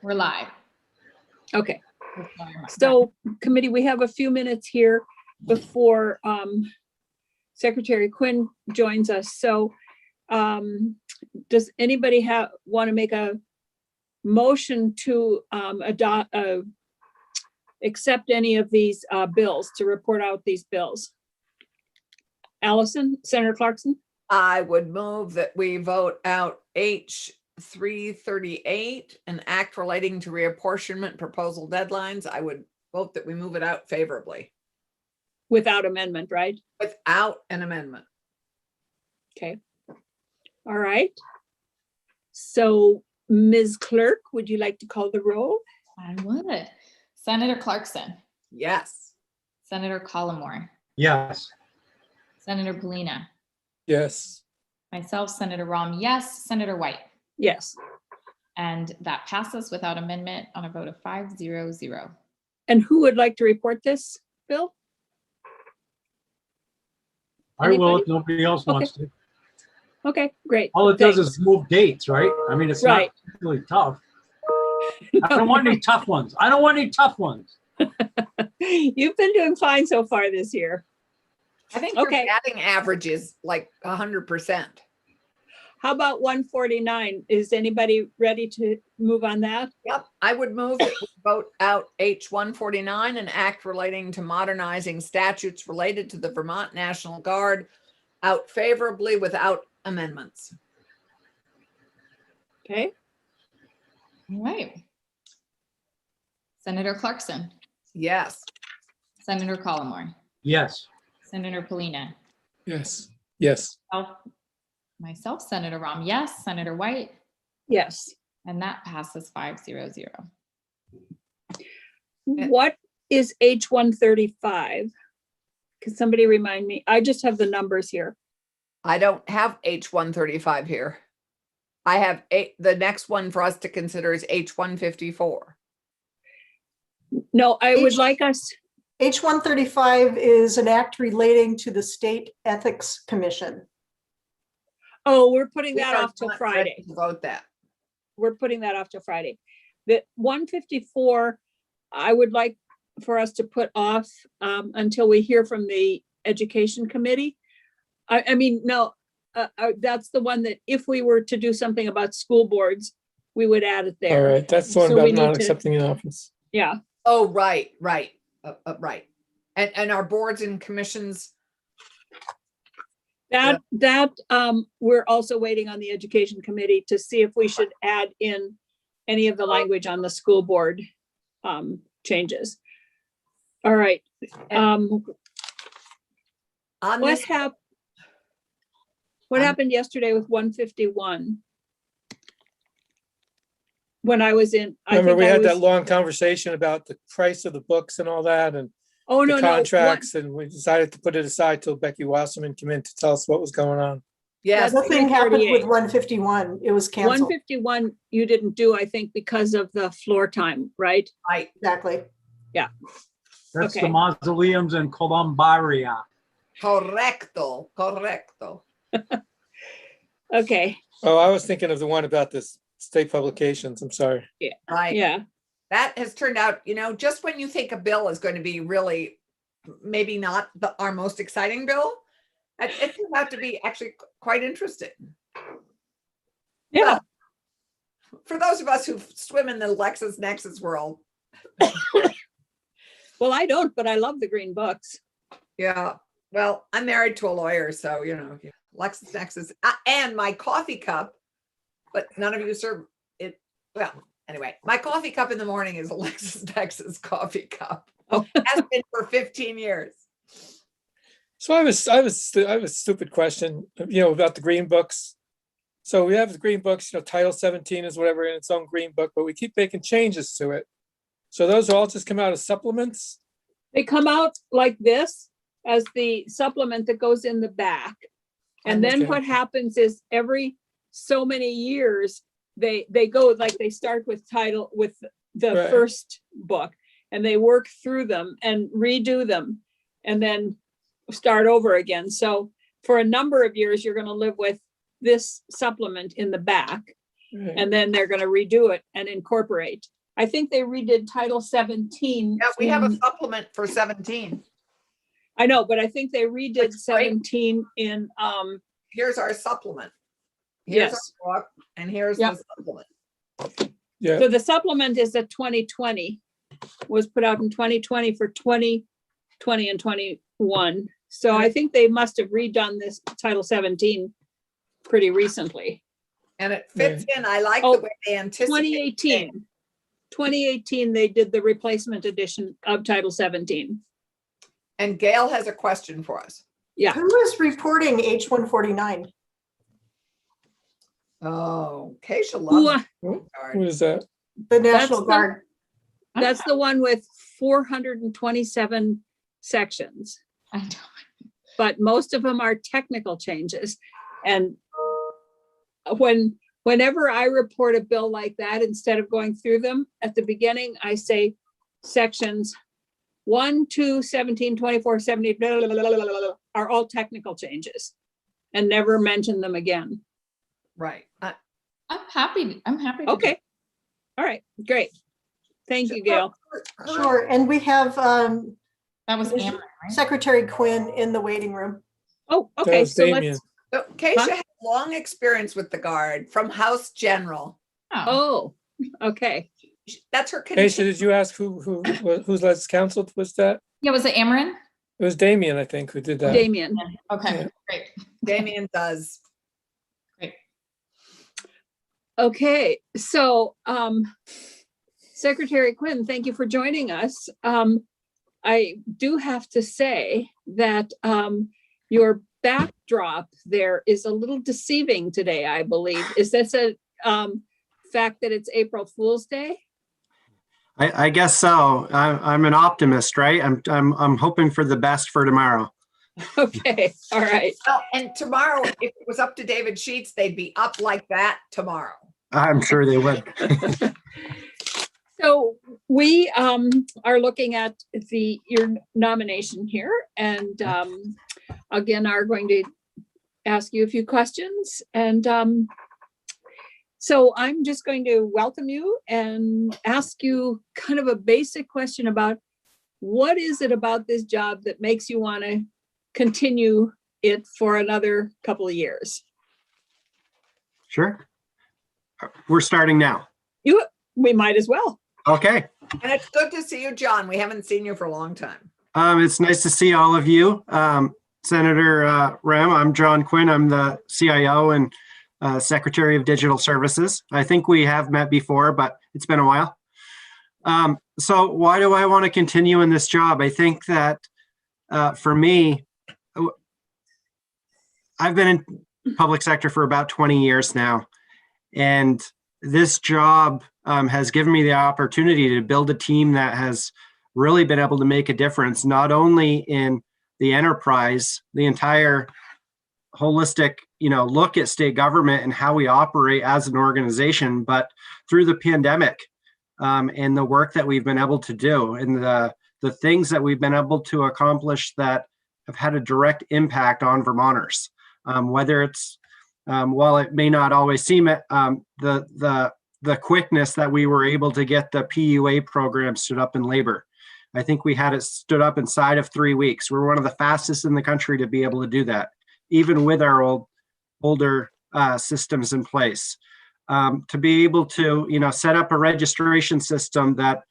We're live. Okay. So committee, we have a few minutes here before Secretary Quinn joins us. So does anybody want to make a motion to accept any of these bills, to report out these bills? Allison, Senator Clarkson? I would move that we vote out H 338, an act relating to reapportionment proposal deadlines. I would vote that we move it out favorably. Without amendment, right? Without an amendment. Okay. All right. So Ms. Clerk, would you like to call the roll? I would. Senator Clarkson. Yes. Senator Collmore. Yes. Senator Polina. Yes. Myself, Senator Rom, yes. Senator White. Yes. And that passes without amendment on a vote of 5-0-0. And who would like to report this bill? I will Anybody? if nobody else wants to. Okay, great. All it does Thanks. is move dates, right? I mean, it's Right. not really tough. I don't want any tough ones. I don't want any tough ones. You've been doing fine so far this year. I think Okay. your batting average is like 100%. How about 149? Is anybody ready to move on that? Yep. I would move that we vote out H 149, an act relating to modernizing statutes related to the Vermont National Guard, out favorably without amendments. Okay, All right. Senator Clarkson. Yes. Senator Collmore. Yes. Senator Polina. Yes. Yes. Myself, Senator Rom, yes. Senator White. yes. And that passes 5-0-0. What is H 135? Can somebody remind me? I just have the numbers here. I don't have H 135 here. I have the next one for us to consider is H 154. No, I would like us, H 135 is an act relating to the State Ethics Commission. oh, we're putting that We are off till not ready Friday. to vote that. We're putting that off till Friday. The 154, I would like for us to put off until we hear from the Education Committee. I mean, no, that's the one that if we were to do something about school boards, we would add it All there. right. That's the one So we about need not to- accepting an office. Yeah, Oh, right. Right. And our boards and commissions. that we're also waiting on the Education Committee to see if we should add in any of the language on the school board changes. All right. On What this, happened yesterday with 151? When I was in, I Remember, think we I had that was, long conversation about the price of the books and all that and oh, the no, no. contracts, and we decided to put it aside till Becky Wasserman came in to tell us what was going on. yes, Nothing happened 338. with 151. It was canceled. 151, you didn't do, I think, because of the floor time, right? right. Exactly. That's Okay. the mausoleums and columbaria. Correcto. Correcto. Okay, Oh, I was thinking of the one about this state publications. I'm sorry. Right. yeah, That has turned out, just when you think a bill is going to be really maybe not our most exciting bill, it turned out to be actually quite interesting. yeah. For those of us who swim in the LexisNexis world. Well, I don't, but I love the green books. Yeah. Well, I'm married to a lawyer, so, LexisNexis and my coffee cup, but none of you serve it. Well, anyway, my coffee cup in the morning is a LexisNexis coffee cup. Oh. Has been for 15 years. So I have a stupid question, about the green books. So we have the green books, Title 17 is whatever in its own green book, but we keep making changes to it. So those all just come out as supplements? They come out like this as the supplement that goes in the back. And then Okay. what happens is every so many years, they go, like they start with the Right. first book, and they work through them and redo them and then start over again. So for a number of years, you're going to live with this supplement in the back, Right. and then they're going to redo it and incorporate. I think they redid Title 17. Yeah, we have a in- supplement for 17. I know, but I think they redid Looks great. 17 in, Here's our supplement. Here's yes. our book, and here's Yep. the supplement. Yeah, So the supplement is a 2020, was put out in 2020 for 2020 and 21. So I think they must have redone this Title 17 pretty recently. And it fits in. I like Oh, the way they anticipate. 2018. 2018, they did the replacement edition of Title 17. And Gail has a question for us. Yeah. Who is reporting H-149? Oh, Keisha Who, loves what it. is that? The National the- Guard. That's the one with 427 sections, I don't. but most of them are technical changes. And whenever I report a bill like that, instead of going through them at the beginning, I say sections 1, 2, 17, 24, 70, blah, blah, blah, blah, blah, blah, are all technical changes and never mention them again. Right. I'm happy. I'm happy. to do Okay. All right, great. Thank you, Gail. Sure, and we have That was Amber, right? Secretary Quinn in the waiting room. Oh, That okay, was so Damien. let's, So Keisha Huh? has long experience with the Guard from House General. Oh, okay. That's her. Keisha, did you ask whose last counsel was that? yeah, was it Amarin? It was Damien, I think, who did that. Damien. Okay, Yeah. great. Damien does. Okay, so Secretary Quinn, thank you for joining us. I do have to say that your backdrop there is a little deceiving today, I believe. Is this a fact that it's April Fool's Day? I guess so. I'm an optimist, right? I'm hoping for the best for tomorrow. Okay, all right. Well, and tomorrow, if it was up to David Sheets, they'd be up like that tomorrow. I'm sure they would. So we are looking at your nomination here, and again are going to ask you a few questions. And so I'm just going to welcome you and ask you kind of a basic question about what is it about this job that makes you want to continue it for another couple of years? Sure. We're starting now. We might as well. Okay. And it's good to see you, John. We haven't seen you for a long time. It's nice to see all of you. Senator Rem, I'm John Quinn. I'm the CIO and Secretary of Digital Services. I think we have met before, but it's been a while. So why do I want to continue in this job? I think that for me, I've been in public sector for about 20 years now. And this job has given me the opportunity to build a team that has really been able to make a difference, not only in the enterprise, the entire holistic, look at state government and how we operate as an organization, but through the pandemic and the work that we've been able to do and the things that we've been able to accomplish that have had a direct impact on Vermonters, whether it's while it may not always seem it, the quickness that we were able to get the PUA program stood up in labor. I think we had it stood up inside of 3 weeks. We're one of the fastest in the country to be able to do that, even with our older systems in place. To be able to, set up a registration system that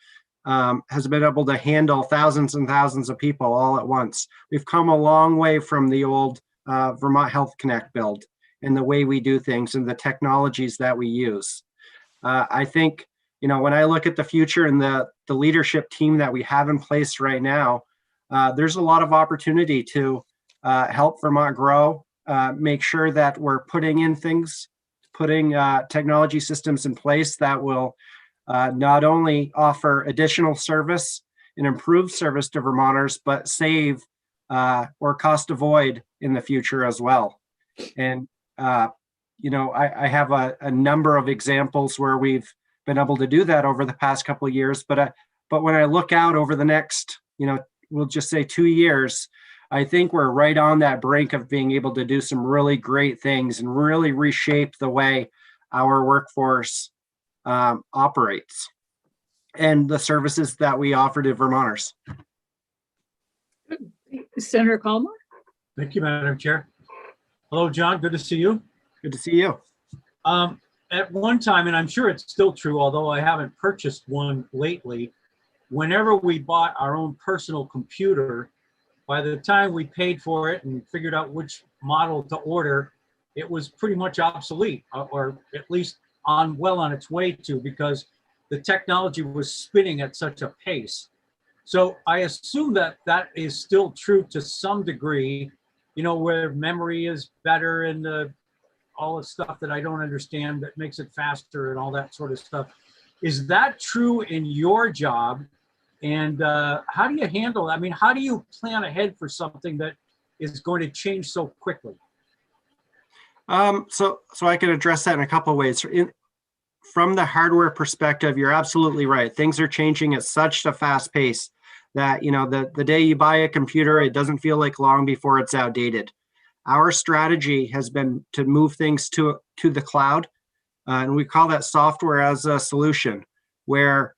has been able to handle thousands and thousands of people all at once. We've come a long way from the old Vermont Health Connect build and the way we do things and the technologies that we use. I think, when I look at the future and the leadership team that we have in place right now, there's a lot of opportunity to help Vermont grow, make sure that we're putting technology systems in place that will not only offer additional service and improve service to Vermonters, but save or cost avoid in the future as well. And I have a number of examples where we've been able to do that over the past couple of years. But when I look out over the next, we'll just say 2 years, I think we're right on that brink of being able to do some really great things and really reshape the way our workforce operates. and the services that we offer to Vermonters. Senator Calmer? Thank you, Madam Chair. Hello, John. Good to see you. Good to see you. At one time, and I'm sure it's still true, although I haven't purchased one lately, whenever we bought our own personal computer, by the time we paid for it and figured out which model to order, it was pretty much obsolete, or at least well on its way to, because the technology was spinning at such a pace. So I assume that that is still true to some degree, you know, where memory is better and all the stuff that I don't understand that makes it faster and all that sort of stuff. Is that true in your job? And how do you handle that? I mean, how do you plan ahead for something that is going to change so quickly? So I can address that in a couple of ways. From the hardware perspective, you're absolutely right. Things are changing at such a fast pace that, you know, the day you buy a computer, it doesn't feel like long before it's outdated. Our strategy has been to move things to the cloud, and we call that software as a solution, where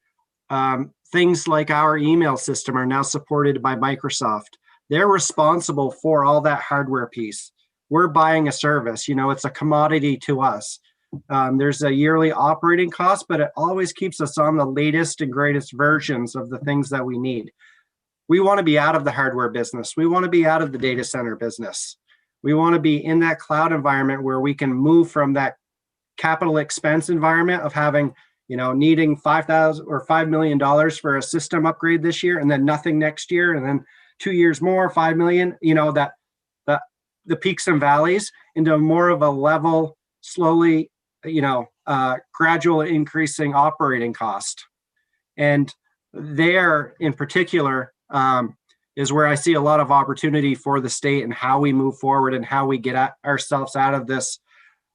things like our email system are now supported by Microsoft. They're responsible for all that hardware piece. We're buying a service, you know, it's a commodity to us. There's a yearly operating cost, but it always keeps us on the latest and greatest versions of the things that we need. We want to be out of the hardware business. We want to be out of the data center business. We want to be in that cloud environment where we can move from that capital expense environment of having, you know, needing $5,000 or $5 million for a system upgrade this year, and then nothing next year, and then 2 years more, 5 million, you know, that the peaks and valleys, into more of a level, slowly, you know, gradual increasing operating cost. And there in particular is where I see a lot of opportunity for the state and how we move forward and how we get ourselves out of this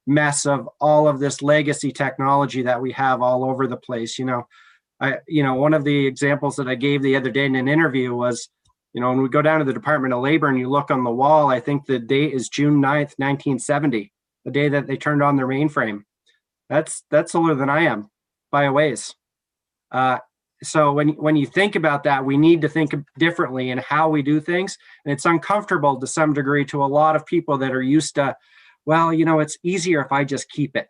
mess of all of this legacy technology that we have all over the place. You know, one of the examples that I gave the other day in an interview was, you know, when we go down to the Department of Labor and you look on the wall, I think the date is June 9th, 1970, the day that they turned on their mainframe. That's older than I am by a ways. So when you think about that, we need to think differently in how we do things. And it's uncomfortable to some degree to a lot of people that are used to, well, you know, it's easier if I just keep it.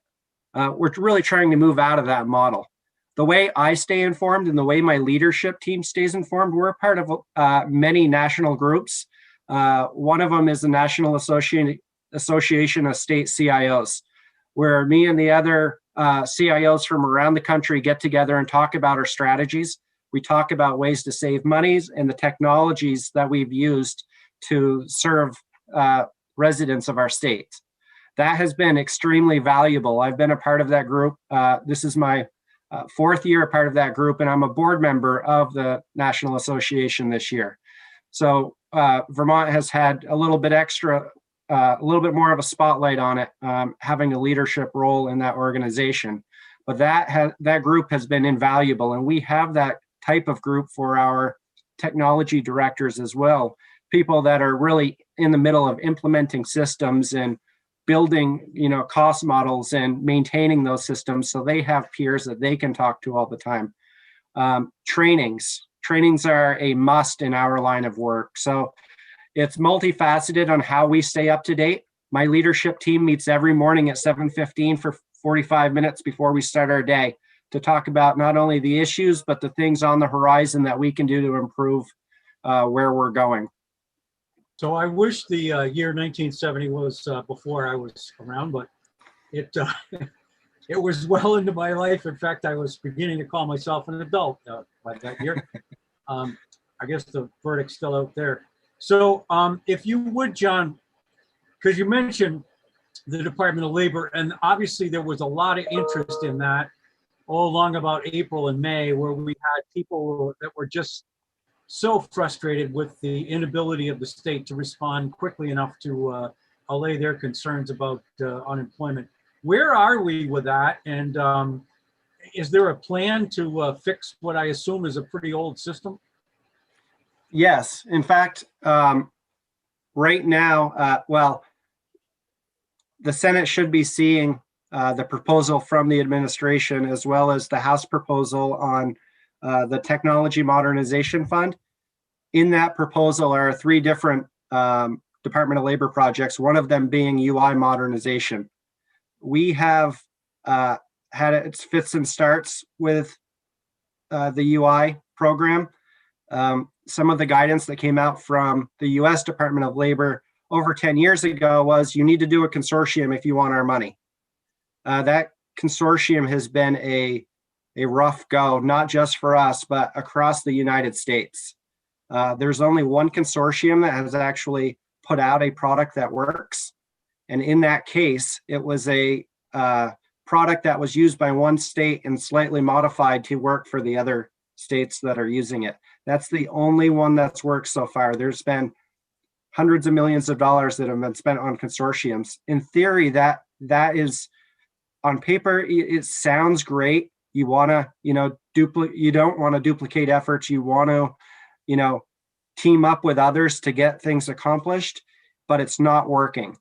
We're really trying to move out of that model. The way I stay informed and the way my leadership team stays informed, we're a part of many national groups. One of them is the National Association of State CIOs, where me and the other CIOs from around the country get together and talk about our strategies. We talk about ways to save monies and the technologies that we've used to serve residents of our state. That has been extremely valuable. I've been a part of that group. This is my fourth year a part of that group, and I'm a board member of the National Association this year. So Vermont has had a little bit extra, a little bit more of a spotlight on it, having a leadership role in that organization. But that group has been invaluable, and we have that type of group for our technology directors as well. People that are really in the middle of implementing systems and building, you know, cost models and maintaining those systems, so they have peers that they can talk to all the time. Trainings are a must in our line of work. So it's multifaceted on how we stay up to date. My leadership team meets every morning at 7:15 for 45 minutes before we start our day to talk about not only the issues, but the things on the horizon that we can do to improve where we're going. So I wish the year 1970 was before I was around, but it was well into my life. In fact, I was beginning to call myself an adult by that year. I guess the verdict's still out there. So if you would, John, because you mentioned the Department of Labor, and obviously there was a lot of interest in that all along about April and May, where we had people that were just so frustrated with the inability of the state to respond quickly enough to allay their concerns about unemployment. Where are we with that? And is there a plan to fix what I assume is a pretty old system? Yes. In fact, right now, well, the Senate should be seeing the proposal from the administration, as well as the House proposal on the Technology Modernization Fund. In that proposal are 3 different Department of Labor projects, one of them being UI modernization. We have had its fits and starts with the UI program. Some of the guidance that came out from the US Department of Labor over 10 years ago was you need to do a consortium if you want our money. That consortium has been a rough go, not just for us, but across the United States. There's only one consortium that has actually put out a product that works. And in that case, it was a product that was used by one state and slightly modified to work for the other states that are using it. That's the only one that's worked so far. There's been hundreds of millions of dollars that have been spent on consortiums. In theory, that is on paper, it sounds great. You want to, you don't want to duplicate efforts. You want to, team up with others to get things accomplished, but it's not working.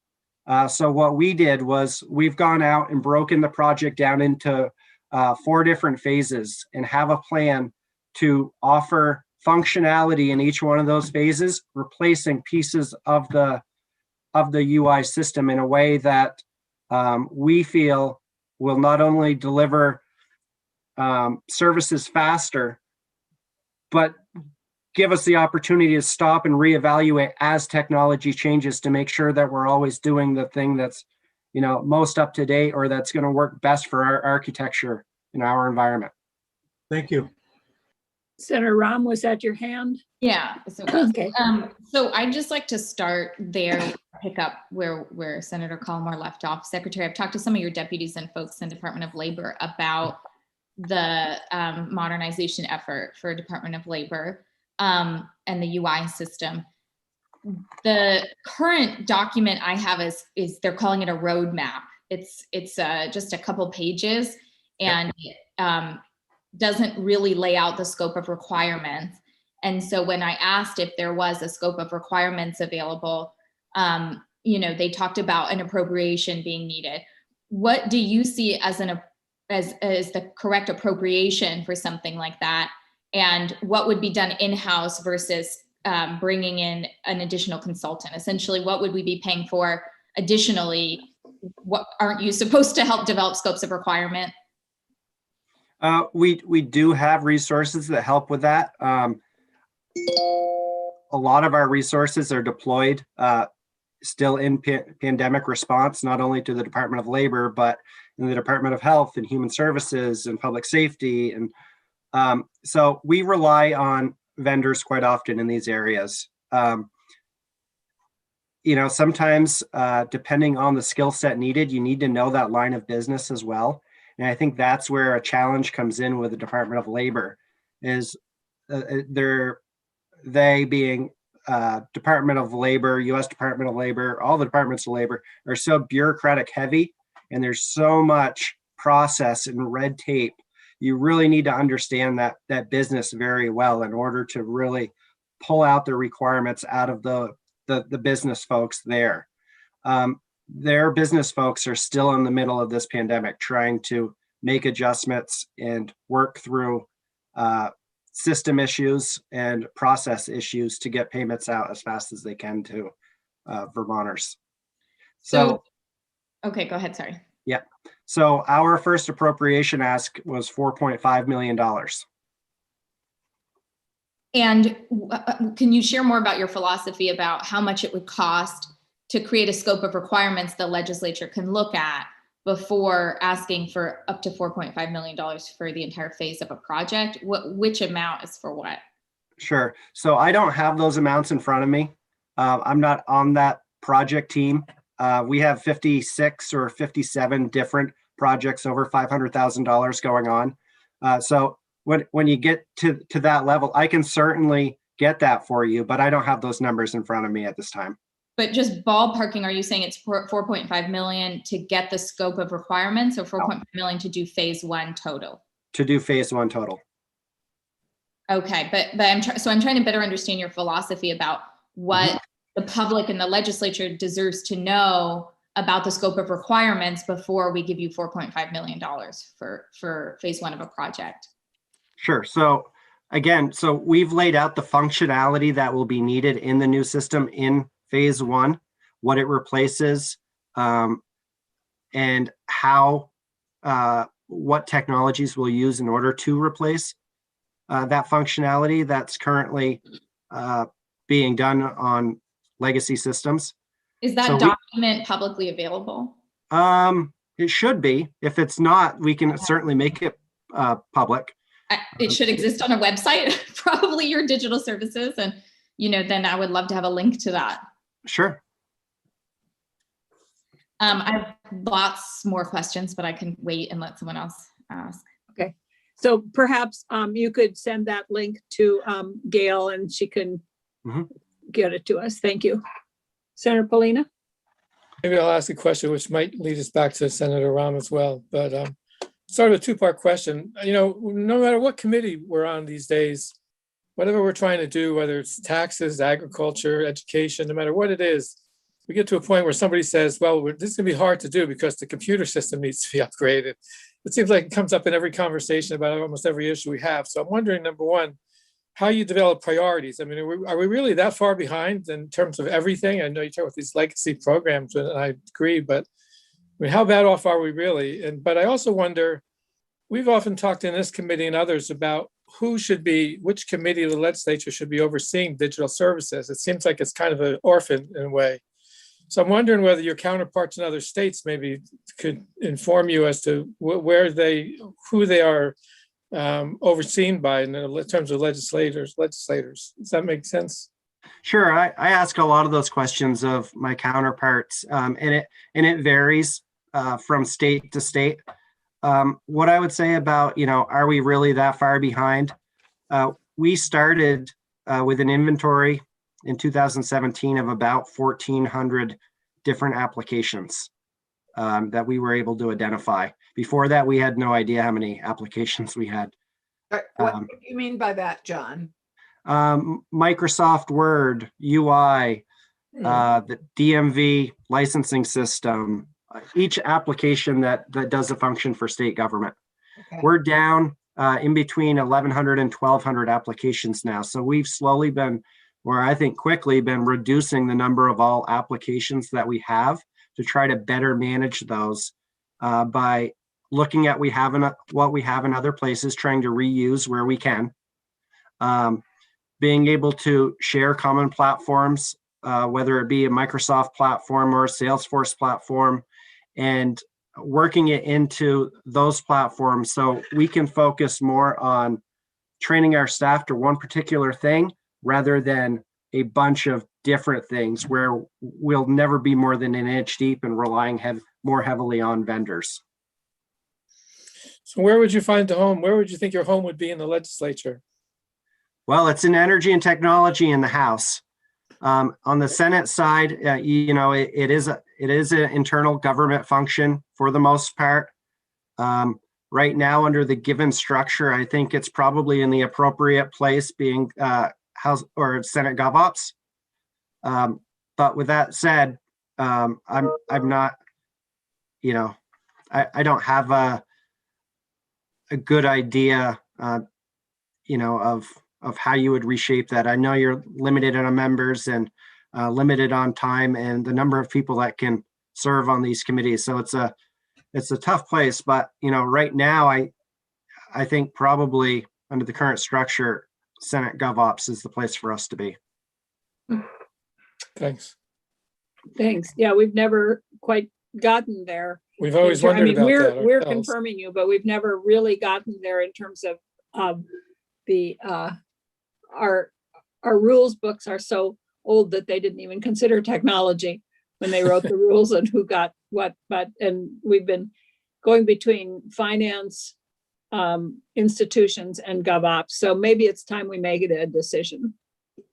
So what we did was we've gone out and broken the project down into 4 different phases and have a plan to offer functionality in each one of those phases, replacing pieces of the UI system in a way that we feel will not only deliver services faster, but give us the opportunity to stop and reevaluate as technology changes to make sure that we're always doing the thing that's, most up to date or that's going to work best for our architecture in our environment. Thank you. Senator Ram, was that your hand? Yeah. So, Okay. so I'd just like to start there, pick up where Senator Collmore left off. Secretary, I've talked to some of your deputies and folks in Department of Labor about the modernization effort for Department of Labor and the UI system. The current document I have is they're calling it a roadmap. It's just a couple pages and doesn't really lay out the scope of requirements. And so when I asked if there was a scope of requirements available, they talked about an appropriation being needed. What do you see as the correct appropriation for something like that? And what would be done in-house versus bringing in an additional consultant? Essentially, what would we be paying for additionally? What aren't you supposed to help develop scopes of requirement? We do have resources that help with that. A lot of our resources are deployed still in pandemic response, not only to the Department of Labor, but in the Department of Health and Human Services and Public Safety. And so we rely on vendors quite often in these areas. Sometimes depending on the skill set needed, you need to know that line of business as well. And I think that's where a challenge comes in with the Department of Labor is they being Department of Labor, US Department of Labor, all the departments of labor are so bureaucratic heavy, and there's so much process and red tape. You really need to understand that business very well in order to really pull out the requirements out of the business folks there. Their business folks are still in the middle of this pandemic, trying to make adjustments and work through system issues and process issues to get payments out as fast as they can to Vermonters. So, okay, go ahead. Sorry. Yeah. So our first appropriation ask was $4.5 million. And can you share more about your philosophy about how much it would cost to create a scope of requirements the legislature can look at before asking for up to $4.5 million for the entire phase of a project? Which amount is for what? Sure. So I don't have those amounts in front of me. I'm not on that project team. We have 56 or 57 different projects over $500,000 going on. So when you get to that level, I can certainly get that for you, but I don't have those numbers in front of me at this time. But just ballparking, are you saying it's 4.5 million to get the scope of requirements, or 4.5 million to do phase 1 total? To do phase 1 total. Okay, but I'm trying to better understand your philosophy about what the public and the legislature deserves to know about the scope of requirements before we give you $4.5 million for phase 1 of a project. Sure. So again, so we've laid out the functionality that will be needed in the new system in phase one, what it replaces, and how, what technologies we'll use in order to replace that functionality that's currently being done on legacy systems. Is that So document publicly available? It should be. If it's not, we can certainly make it public. It should exist on a website, probably your digital services. And, then I would love to have a link to that. Sure. I have lots more questions, but I can wait and let someone else ask. Okay, so perhaps you could send that link to Gail and she can get it to us. Thank you. Senator Polina? Maybe I'll ask a question which might lead us back to Senator Rahm as well, but sort of a two-part question. No matter what committee we're on these days, whatever we're trying to do, whether it's taxes, agriculture, education, no matter what it is, we get to a point where somebody says, well, this is gonna be hard to do because the computer system needs to be upgraded. It seems like it comes up in every conversation about almost every issue we have. So I'm wondering, number one, how you develop priorities. I mean, are we really that far behind in terms of everything? I know you talk about these legacy programs, and I agree, but I mean, how bad off are we really? But I also wonder, we've often talked in this committee and others about which committee of the legislature should be overseeing digital services. It seems like it's kind of an orphan in a way. So I'm wondering whether your counterparts in other states maybe could inform you as to who they are overseen by in terms of legislators. Does that make sense? Sure. I ask a lot of those questions of my counterparts, and it varies from state to state. What I would say about, are we really that far behind? We started with an inventory in 2017 of about 1,400 different applications that we were able to identify. Before that, we had no idea how many applications we had. What do you mean by that, John? Microsoft Word, UI, the DMV licensing system, each application that does a function for state government. Okay. We're down in between 1,100 and 1,200 applications now. So we've slowly been, or I think quickly been, reducing the number of all applications that we have to try to better manage those by looking at what we have in other places, trying to reuse where we can, being able to share common platforms, whether it be a Microsoft platform or a Salesforce platform, and working it into those platforms so we can focus more on training our staff to one particular thing rather than a bunch of different things where we'll never be more than an inch deep and relying more heavily on vendors. So where would you find the home? Where would you think your home would be in the legislature? Well, it's in energy and technology in the House. On the Senate side, it is an internal government function for the most part. Right now, under the given structure, I think it's probably in the appropriate place, being House or Senate GovOps. But with that said, I'm not, I don't have a good idea, of how you would reshape that. I know you're limited on members and limited on time and the number of people that can serve on these committees. So it's a tough place, but right now I think probably under the current structure, Senate GovOps is the place for us to be. Thanks. Yeah, we've never quite gotten there. We've always wondered about that. We're confirming you, but we've never really gotten there in terms of the our rules books are so old that they didn't even consider technology when they wrote the rules and who got what. And we've been going between finance, institutions, and GovOps. So maybe it's time we make it a decision.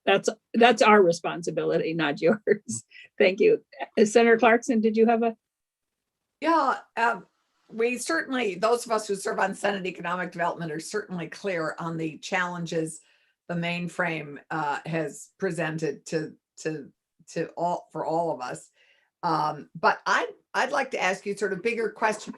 That's our responsibility, not yours. Thank you. Senator Clarkson, did you have a? Yeah, we certainly, those of us who serve on Senate Economic Development are certainly clear on the challenges the mainframe has presented for all of us. But I'd like to ask you sort of bigger question.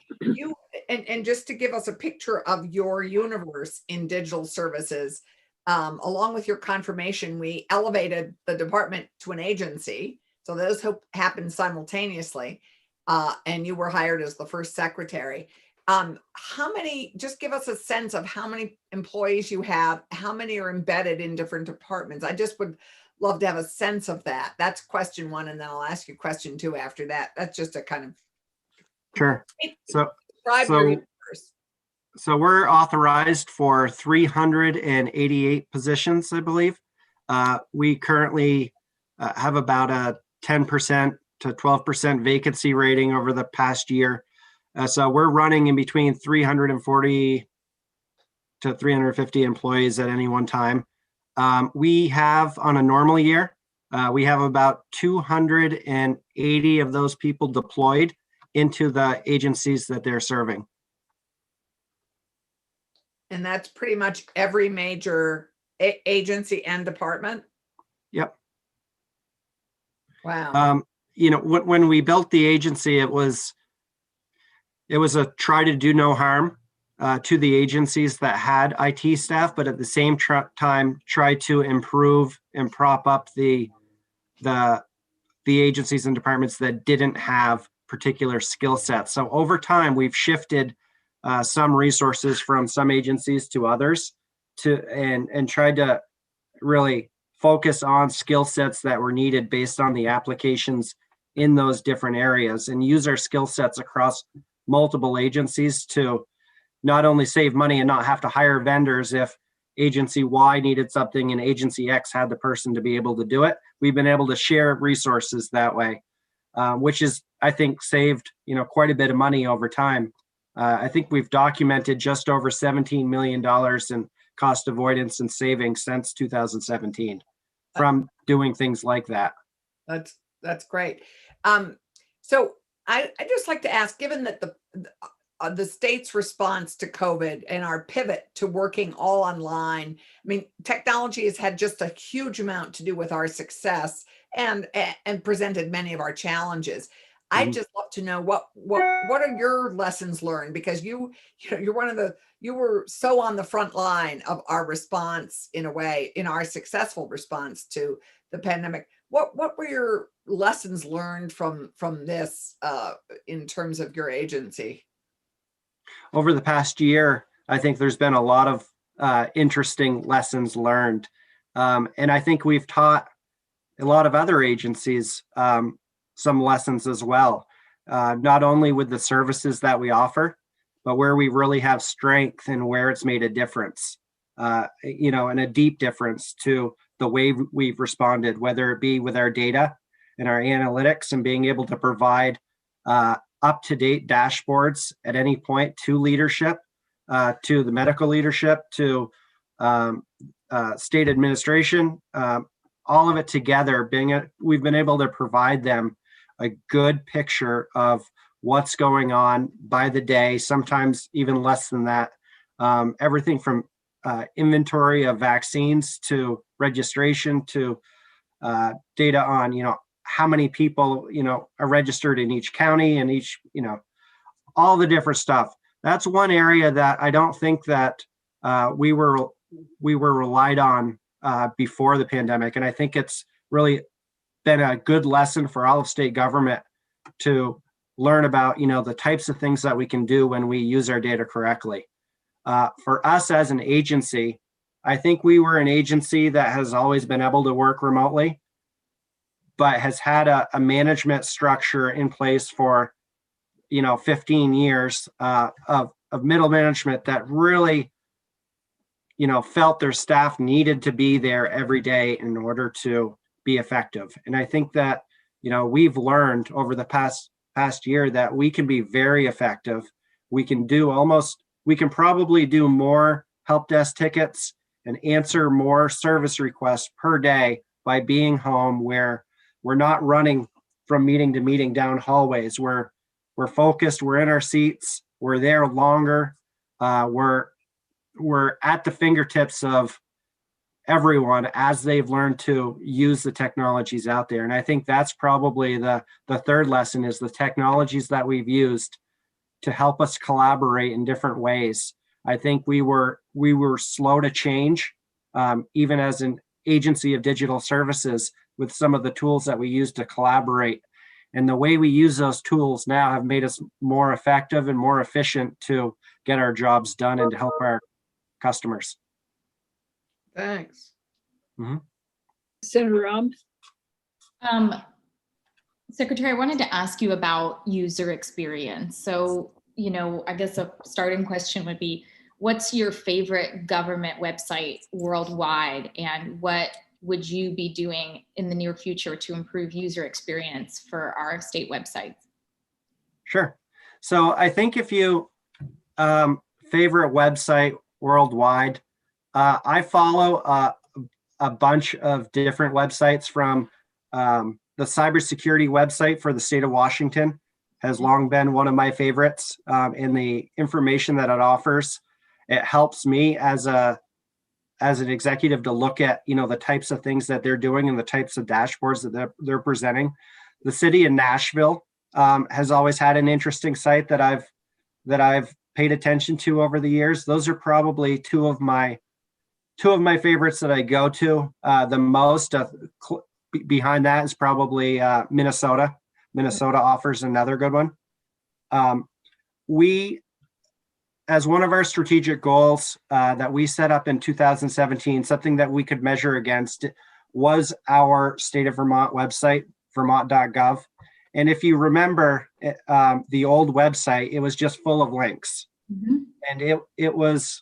And just to give us a picture of your universe in digital services, along with your confirmation, we elevated the department to an agency. So those happened simultaneously. And you were hired as the first secretary. How many, just give us a sense of how many employees you have, how many are embedded in different departments. I just would love to have a sense of that. That's question one. And then I'll ask you question two after that. That's just a kind of. Sure. So, describe your universe. So we're authorized for 388 positions, I believe. We currently have about a 10% to 12% vacancy rating over the past year. So we're running in between 340 to 350 employees at any one time. We have, on a normal year, we have about 280 of those people deployed into the agencies that they're serving. And that's pretty much every major agency and department? Yep. Wow. You know, when we built the agency, it was a try to do no harm to the agencies that had IT staff, but at the same time, try to improve and prop up the agencies and departments that didn't have particular skill sets. So over time, we've shifted some resources from some agencies to others and tried to really focus on skill sets that were needed based on the applications in those different areas, and use our skill sets across multiple agencies to not only save money and not have to hire vendors if agency Y needed something and agency X had the person to be able to do it. We've been able to share resources that way, which is, I think, saved, you know, quite a bit of money over time. I think we've documented just over $17 million in cost avoidance and savings since 2017 from doing things like that. That's great. So I just like to ask, given that the state's response to COVID and our pivot to working all online, I mean, technology has had just a huge amount to do with our success and presented many of our challenges. I'd just love to know what are your lessons learned, because you were so on the front line of our response, in a way, in our successful response to the pandemic. What were your lessons learned from this in terms of your agency? Over the past year, I think there's been a lot of interesting lessons learned. And I think we've taught a lot of other agencies some lessons as well, not only with the services that we offer, but where we really have strength and where it's made a difference, you know, and a deep difference to the way we've responded, whether it be with our data and our analytics and being able to provide up-to-date dashboards at any point to leadership, to the medical leadership, to state administration, all of it together. We've been able to provide them a good picture of what's going on by the day, sometimes even less than that. Everything from inventory of vaccines to registration to data on, you know, how many people, you know, are registered in each county and each, you know, all the different stuff. That's one area that I don't think that we were relied on before the pandemic. And I think it's really been a good lesson for all of state government to learn about, you know, the types of things that we can do when we use our data correctly. For us as an agency, I think we were an agency that has always been able to work remotely, but has had a management structure in place for, you know, 15 years of middle management that really, you know, felt their staff needed to be there every day in order to be effective. And I think that, you know, we've learned over the past year that we can be very effective. We can probably do more help desk tickets and answer more service requests per day by being home, where we're not running from meeting to meeting down hallways. We're focused, we're in our seats, we're there longer. We're at the fingertips of everyone as they've learned to use the technologies out there. And I think that's probably the third lesson, is the technologies that we've used to help us collaborate in different ways. I think we were slow to change even as an agency of digital services with some of the tools that we use to collaborate. And the way we use those tools now have made us more effective and more efficient to get our jobs done and to help our customers. Thanks. Senator Ram? Secretary, I wanted to ask you about user experience. So, I guess a starting question would be, what's your favorite government website worldwide, and what would you be doing in the near future to improve user experience for our state websites? Sure. So I think if you favorite website worldwide, I follow a bunch of different websites from the cybersecurity website for the state of Washington has long been one of my favorites in the information that it offers. It helps me as an executive to look at, the types of things that they're doing and the types of dashboards that they're presenting. The city of Nashville has always had an interesting site that I've paid attention to over the years. Those are probably two of my favorites that I go to the most. Behind that is probably Minnesota. Minnesota offers another good one. We, as one of our strategic goals that we set up in 2017, something that we could measure against was our state of Vermont website, vermont.gov. And if you remember the old website, it was just full of links. And it was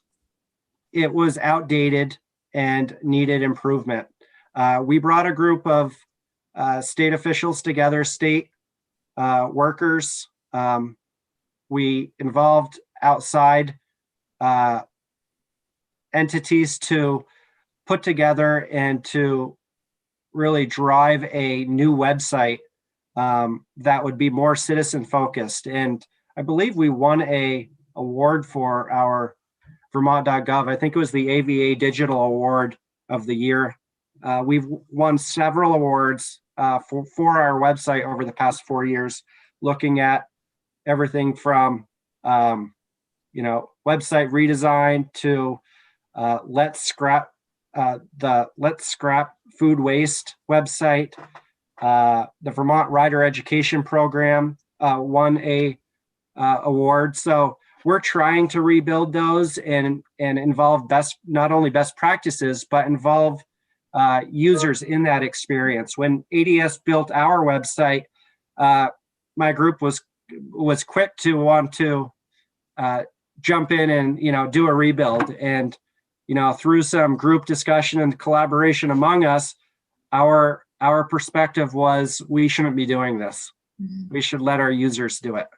outdated and needed improvement. We brought a group of state officials together, state workers. We involved outside entities to put together and to really drive a new website that would be more citizen focused. And I believe we won a award for our Vermont.gov. I think it was the AVA Digital Award of the Year. We've won several awards for our website over the past 4 years, looking at everything from website redesign to Let's Scrap food waste website. The Vermont Rider Education Program won a award. So we're trying to rebuild those and involve not only best practices, but involve users in that experience. When ADS built our website, my group was quick to want to jump in and do a rebuild. And through some group discussion and collaboration among us, our perspective was we shouldn't be doing this. We should let our users do it.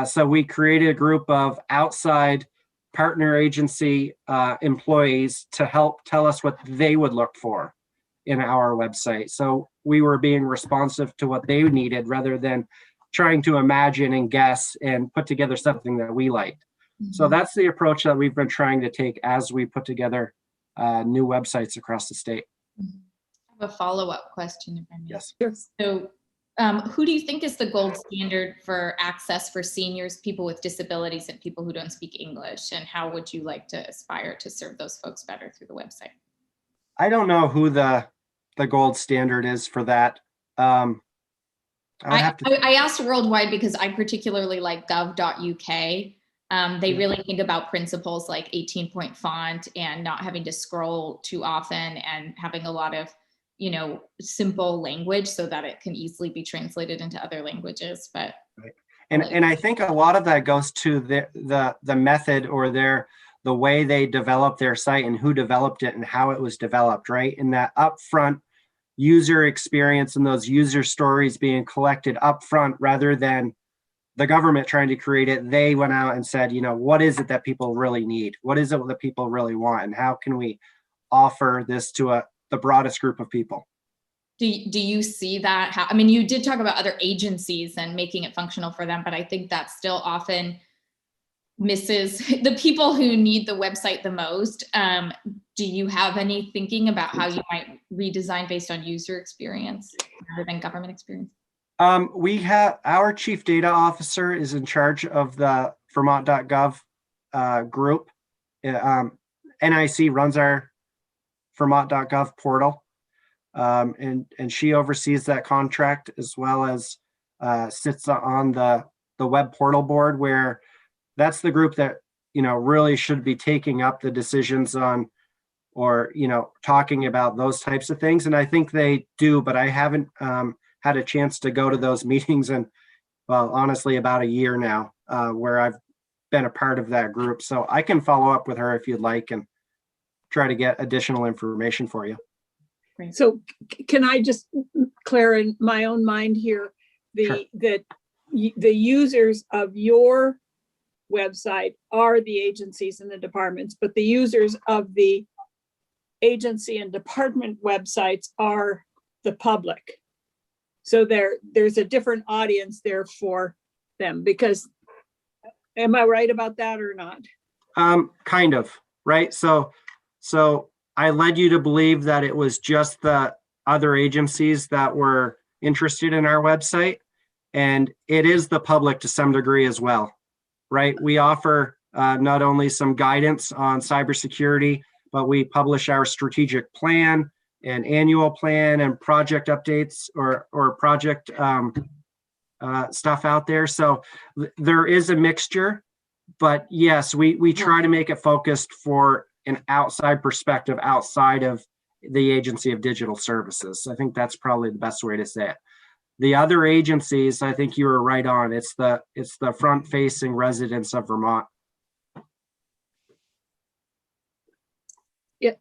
So we created a group of outside partner agency employees to help tell us what they would look for in our website. So we were being responsive to what they needed rather than trying to imagine and guess and put together something that we liked. So that's the approach that we've been trying to take as we put together new websites across the state. I have a follow-up question, if I may. Yes. So who do you think is the gold standard for access for seniors, people with disabilities, and people who don't speak English? And how would you like to aspire to serve those folks better through the website? I don't know who the gold standard is for that. I asked worldwide because I particularly like gov.uk. They really think about principles like 18-point font and not having to scroll too often and having a lot of simple language so that it can easily be translated into other languages. But right. And I think a lot of that goes to the method or the way they developed their site and who developed it and how it was developed, right? In that upfront user experience and those user stories being collected upfront rather than the government trying to create it. They went out and said, what is it that people really need? What is it that people really want? And how can we offer this to the broadest group of people? Do you see that? You did talk about other agencies and making it functional for them, but I think that still often misses the people who need the website the most. Do you have any thinking about how you might redesign based on user experience rather than government experience? We have our chief data officer is in charge of the Vermont.gov group. NIC runs our Vermont.gov portal. And she oversees that contract as well as sits on the web portal board, where that's the group that, really should be taking up the decisions on, or, talking about those types of things. And I think they do, but I haven't had a chance to go to those meetings in, well, honestly, about a year now, where I've been a part of that group. So I can follow up with her if you'd like and try to get additional information for you. So can I just clear in my own mind here, Sure. that the users of your website are the agencies and the departments, but the users of the agency and department websites are the public. So there's a different audience there for them, because, am I right about that or not? Kind of, right? So I led you to believe that it was just the other agencies that were interested in our website, and it is the public to some degree as well, right? We offer not only some guidance on cybersecurity, but we publish our strategic plan and annual plan and project updates or project stuff out there. So there is a mixture, but yes, we try to make it focused for an outside perspective outside of the Agency of Digital Services. I think that's probably the best way to say it. The other agencies, I think you were right on. It's the front-facing residents of Vermont. Yeah,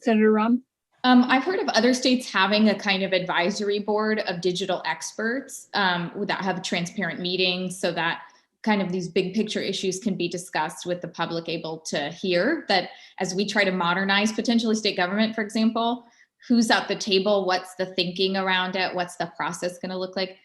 Senator Rom? I've heard of other states having a kind of advisory board of digital experts that have transparent meetings, so that kind of these big picture issues can be discussed with the public able to hear. That as we try to modernize potentially state government, for example, who's at the table, what's the thinking around it, what's the process going to look like?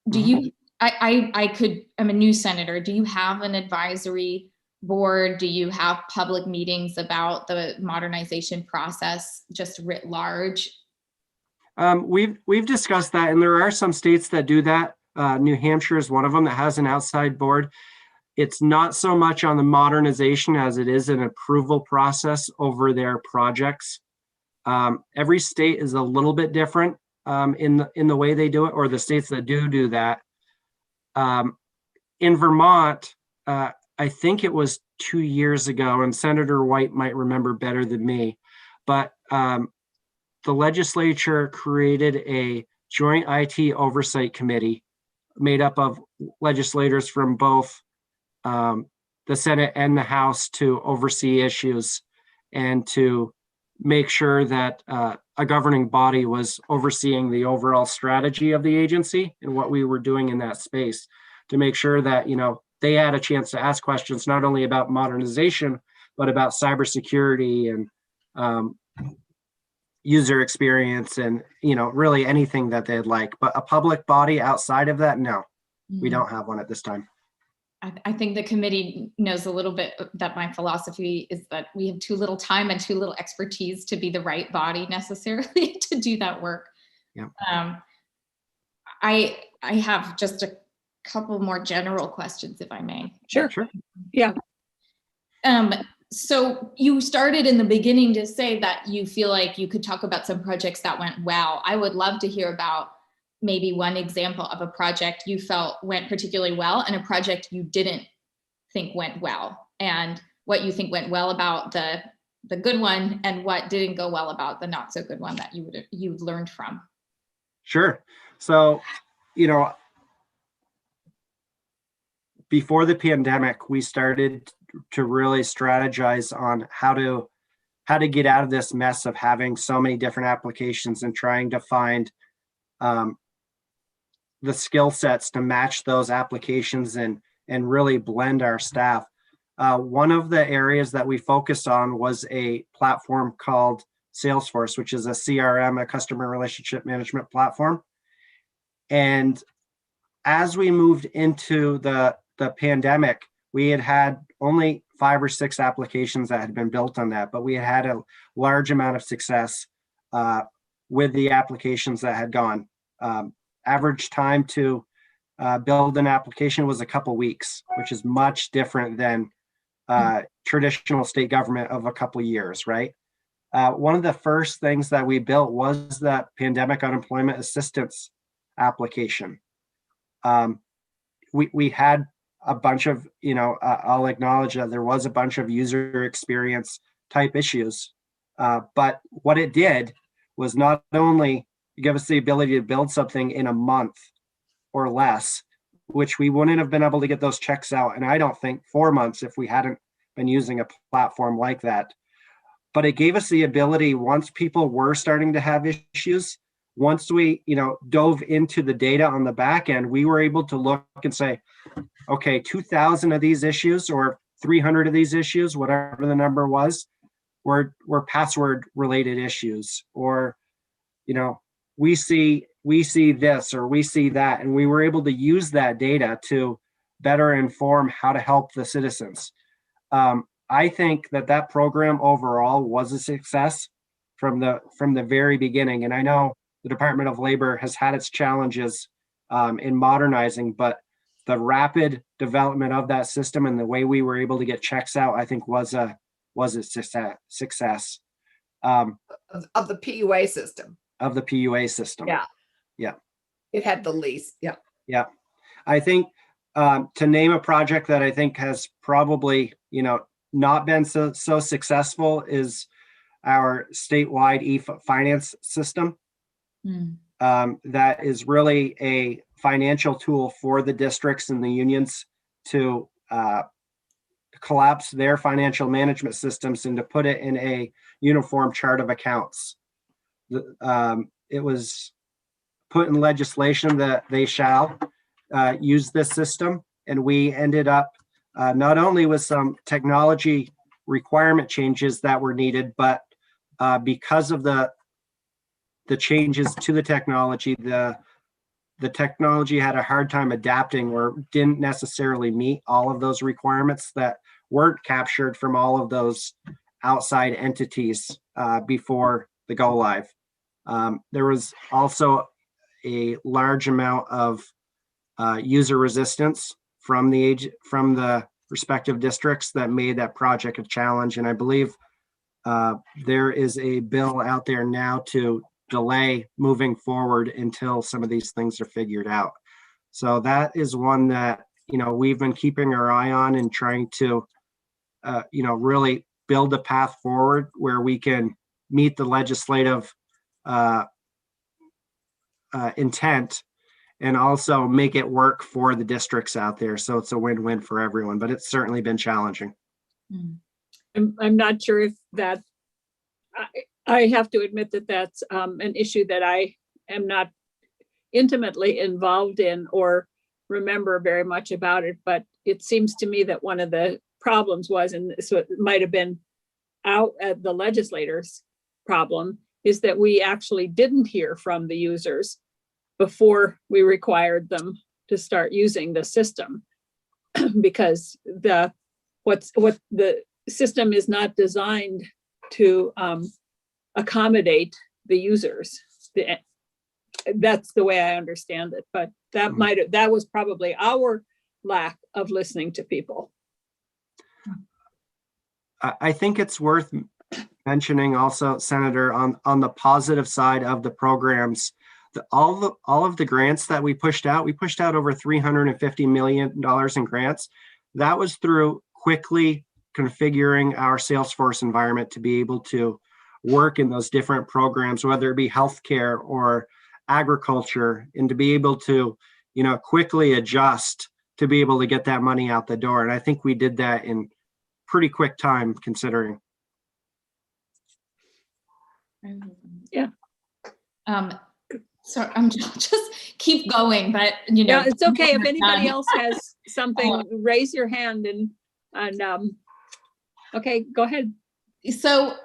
Do you, I'm a new senator. Do you have an advisory board? Do you have public meetings about the modernization process just writ large? We've discussed that, and there are some states that do that. New Hampshire is one of them that has an outside board. It's not so much on the modernization as it is an approval process over their projects. Every state is a little bit different in the way they do it, or the states that do that. In Vermont, I think it was 2 years ago, and Senator White might remember better than me, but the legislature created a joint IT oversight committee made up of legislators from both the Senate and the House to oversee issues and to make sure that a governing body was overseeing the overall strategy of the agency and what we were doing in that space, to make sure that, they had a chance to ask questions not only about modernization, but about cybersecurity and user experience and, really anything that they'd like. But a public body outside of that, no, we don't have one at this time. I think the committee knows a little bit that my philosophy is that we have too little time and too little expertise to be the right body necessarily to do that work. Yeah. I have just a couple more general questions, if I may. Sure. Yeah. So you started in the beginning to say that you feel like you could talk about some projects that went well. I would love to hear about maybe one example of a project you felt went particularly well and a project you didn't think went well, and what you think went well about the good one and what didn't go well about the not so good one that you've learned from. Sure. So, before the pandemic, we started to really strategize on how to get out of this mess of having so many different applications and trying to find the skill sets to match those applications and really blend our staff. One of the areas that we focused on was a platform called Salesforce, which is a CRM, a customer relationship management platform. And as we moved into the pandemic, we had only 5 or 6 applications that had been built on that, but we had a large amount of success with the applications that had gone. Average time to build an application was a couple weeks, which is much different than traditional state government of a couple years, right? one of the first things that we built was that pandemic unemployment assistance application. We had a bunch of, I'll acknowledge that there was a bunch of user experience type issues. But what it did was not only give us the ability to build something in a month or less, which we wouldn't have been able to get those checks out, and I don't think 4 months if we hadn't been using a platform like that. But it gave us the ability, once people were starting to have issues, once we, dove into the data on the back end, we were able to look and say, okay, 2,000 of these issues or 300 of these issues, whatever the number was, were password related issues, or, we see this or we see that, and we were able to use that data to better inform how to help the citizens. I think that program overall was a success from the very beginning, and I know the Department of Labor has had its challenges in modernizing, but the rapid development of that system and the way we were able to get checks out, I think was a success. Of the PUA system. Of the PUA system. Yeah. Yeah. It had the least. Yeah. Yeah. I think to name a project that I think has probably, not been so successful is our statewide e-finance system. That is really a financial tool for the districts and the unions to collapse their financial management systems and to put it in a uniform chart of accounts. It was put in legislation that they shall use this system, and we ended up not only with some technology requirement changes that were needed, but because of the changes to the technology had a hard time adapting or didn't necessarily meet all of those requirements that weren't captured from all of those outside entities before the go live. There was also a large amount of user resistance from the respective districts that made that project a challenge. And I believe there is a bill out there now to delay moving forward until some of these things are figured out. So that is one that, we've been keeping our eye on and trying to, really build a path forward where we can meet the legislative intent and also make it work for the districts out there. So it's a win-win for everyone, but it's certainly been challenging. I'm not sure if that, I have to admit that that's an issue that I am not intimately involved in or remember very much about it, but it seems to me that one of the problems was, and so it might have been out at the legislators' problem, is that we actually didn't hear from the users before we required them to start using the system, because what the system is not designed to accommodate the users. That's the way I understand it, but that was probably our lack of listening to people. I think it's worth mentioning also, Senator, on the positive side of the programs, all of the grants that we pushed out over $350 million in grants. That was through quickly configuring our Salesforce environment to be able to work in those different programs, whether it be healthcare or agriculture, and to be able to, quickly adjust to be able to get that money out the door. And I think we did that in pretty quick time considering. Yeah. So I'm just keep going, but Yeah, it's okay. If anybody else has something, raise your hand and okay, go ahead. So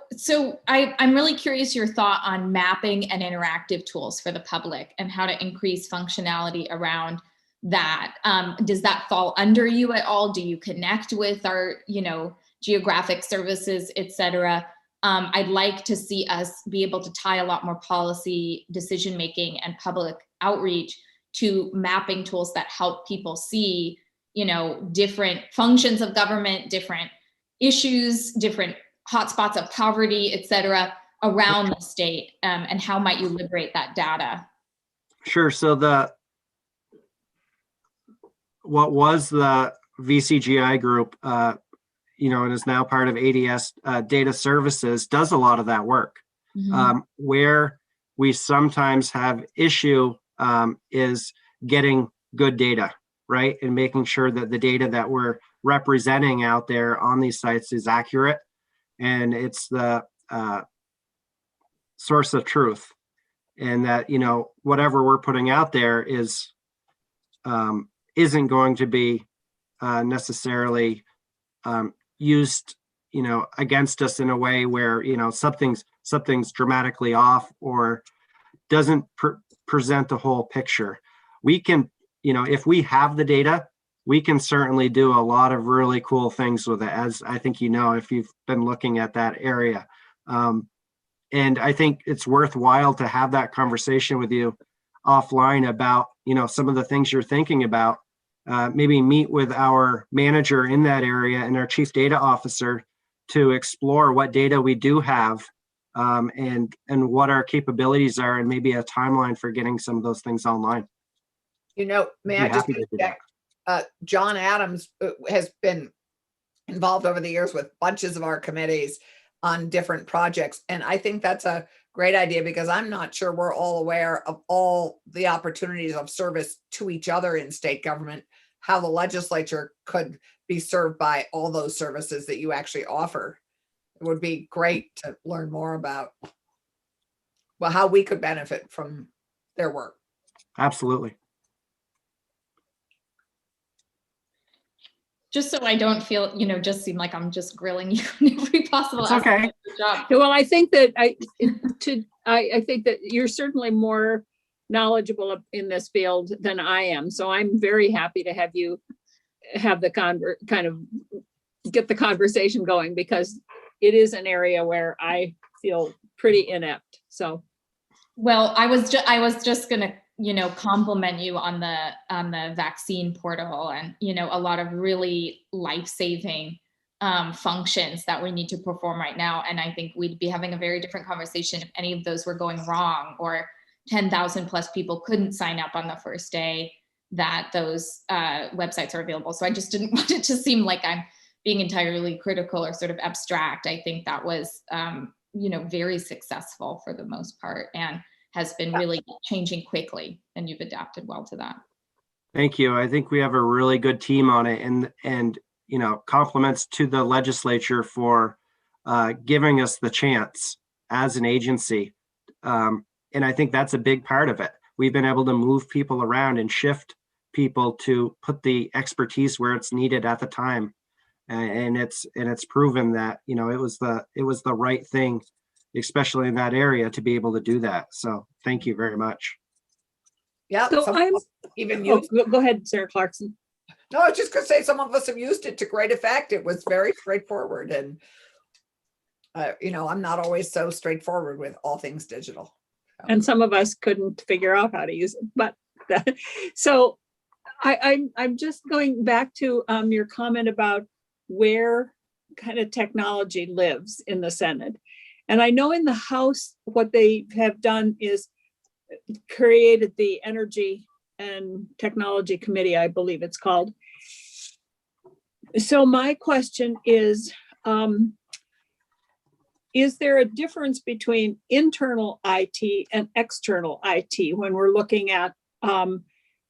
I'm really curious your thought on mapping and interactive tools for the public and how to increase functionality around that. Does that fall under you at all? Do you connect with our, geographic services, et cetera? I'd like to see us be able to tie a lot more policy decision-making and public outreach to mapping tools that help people see, different functions of government, different issues, different hotspots of poverty, et cetera, around the state, and how might you liberate that data? Sure. So what was the VCGI group, and is now part of ADS Data Services, does a lot of that work. Where we sometimes have issue is getting good data, right? And making sure that the data that we're representing out there on these sites is accurate and it's the source of truth. And that, whatever we're putting out there isn't going to be necessarily used, against us in a way where, something's dramatically off or doesn't present the whole picture. We can, if we have the data, we can certainly do a lot of really cool things with it, as I think if you've been looking at that area. And I think it's worthwhile to have that conversation with you offline about, some of the things you're thinking about. Maybe meet with our manager in that area and our chief data officer to explore what data we do have and what our capabilities are, and maybe a timeline for getting some of those things online. May I just interject? John Adams has been involved over the years with bunches of our committees on different projects. And I think that's a great idea because I'm not sure we're all aware of all the opportunities of service to each other in state government, how the legislature could be served by all those services that you actually offer. It would be great to learn more about, how we could benefit from their work. Absolutely. Just so I don't feel, just seem like I'm just grilling you in every possible It's okay. aspect of the job. Well, I think that I think that you're certainly more knowledgeable in this field than I am. So I'm very happy to have you have the kind of get the conversation going, because it is an area where I feel pretty inept. So, well, I was just gonna, compliment you on the vaccine portal and, a lot of really life-saving functions that we need to perform right now. And I think we'd be having a very different conversation if any of those were going wrong, or 10,000 plus people couldn't sign up on the first day that those websites are available. So I just didn't want it to seem like I'm being entirely critical or sort of abstract. I think that was, very successful for the most part and has been really changing quickly, and you've adapted well to that. Thank you. I think we have a really good team on it, and compliments to the legislature for giving us the chance as an agency. And I think that's a big part of it. We've been able to move people around and shift people to put the expertise where it's needed at the time. And it's proven that, it was the right thing, especially in that area, to be able to do that. So thank you very much. Yeah. so I'm Even oh, used. go ahead, Sarah Clarkson. No, I was just going to say some of us have used it to great effect. It was very straightforward. And, I'm not always so straightforward with all things digital. And some of us couldn't figure out how to use it. But so I'm just going back to your comment about where kind of technology lives in the Senate. And I know in the House, what they have done is created the Energy and Technology Committee, I believe it's called. So my question is there a difference between internal IT and external IT when we're looking at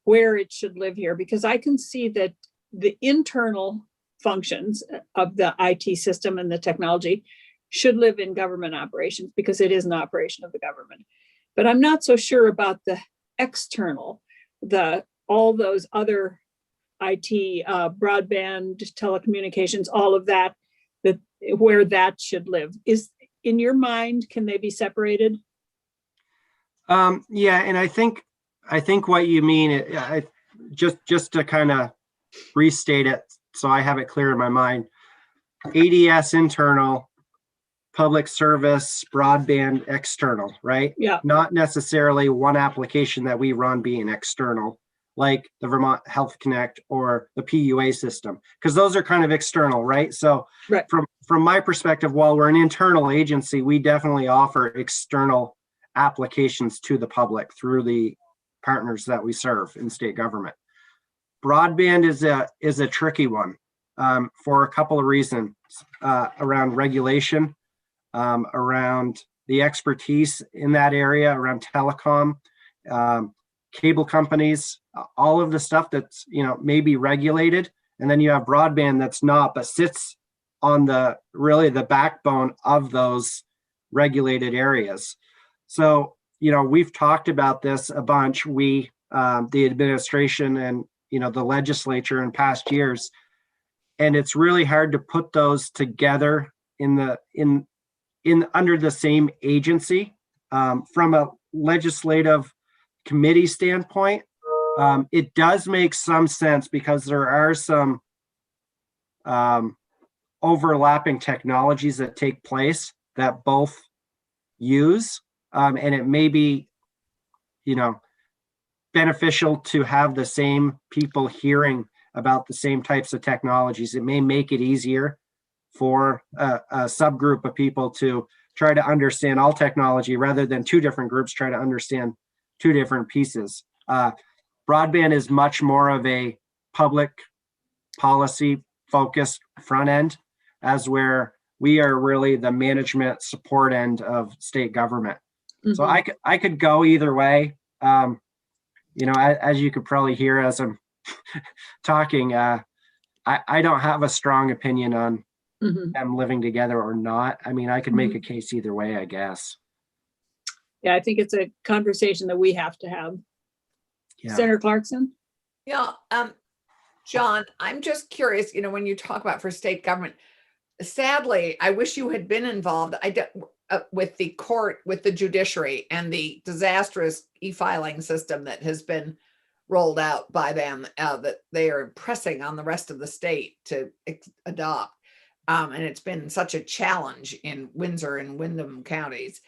where it should live here? Because I can see that the internal functions of the IT system and the technology should live in government operations because it is an operation of the government. But I'm not so sure about the external, all those other IT, broadband, telecommunications, all of that, where that should live. Is, in your mind, can they be separated? Yeah, and I think what you mean, just to kind of restate it so I have it clear in my mind. ADS internal, public service, broadband external, right? Yeah. Not necessarily one application that we run being external like the Vermont Health Connect or the PUA system, because those are kind of external, right? So Right. from my perspective, while we're an internal agency, we definitely offer external applications to the public through the partners that we serve in state government. Broadband is a tricky one for a couple of reasons around regulation, around the expertise in that area, around telecom, cable companies, all of the stuff that's, maybe regulated. And then you have broadband that's not, but sits on the backbone of those regulated areas. So, we've talked about this a bunch. We, the administration and, the legislature in past years, and it's really hard to put those together in under the same agency. From a legislative committee standpoint, it does make some sense because there are some overlapping technologies that take place that both use, and it may be, beneficial to have the same people hearing about the same types of technologies. It may make it easier for a subgroup of people to try to understand all technology rather than two different groups try to understand two different pieces. Broadband is much more of a public policy focused front end, as where we are really the management support end of state government. So I could go either way. As you could probably hear as I'm talking, I don't have a strong opinion on them living together or not. I mean, I could make a case either way, I guess. Yeah, I think it's a conversation that we have to have. Yeah. Senator Clarkson? Yeah, John, I'm just curious, when you talk about for state government, sadly, I wish you had been involved with the court, with the judiciary and the disastrous e-filing system that has been rolled out by them, that they are pressing on the rest of the state to adopt. And it's been such a challenge in Windsor and Windham counties.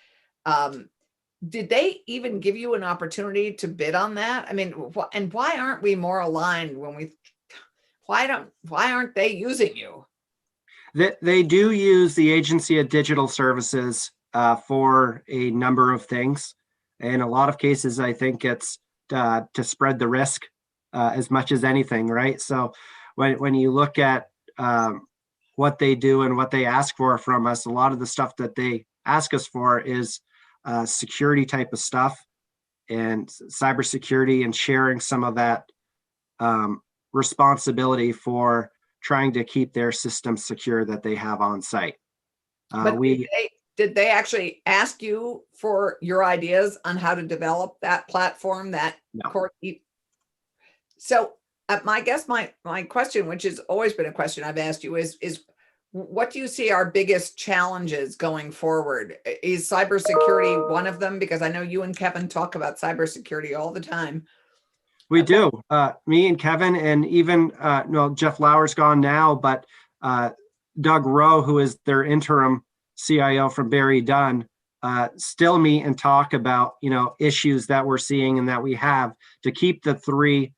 Did they even give you an opportunity to bid on that? I mean, and why aren't we more aligned why aren't they using you? They do use the Agency of Digital Services for a number of things. In a lot of cases, I think it's to spread the risk as much as anything, right? So when you look at what they do and what they ask for from us, a lot of the stuff that they ask us for is security type of stuff and cybersecurity, and sharing some of that responsibility for trying to keep their systems secure that they have on site. But did they actually ask you for your ideas on how to develop that platform, that court? So my question, which has always been a question I've asked you, is what do you see our biggest challenges going forward? Is cybersecurity one of them? Because I know you and Kevin talk about cybersecurity all the time. We do. Me and Kevin, and even Jeff Lauer's gone now, but Doug Rowe, who is their interim CIO from Barry Dunn, still meet and talk about issues that we're seeing and that we have to keep the three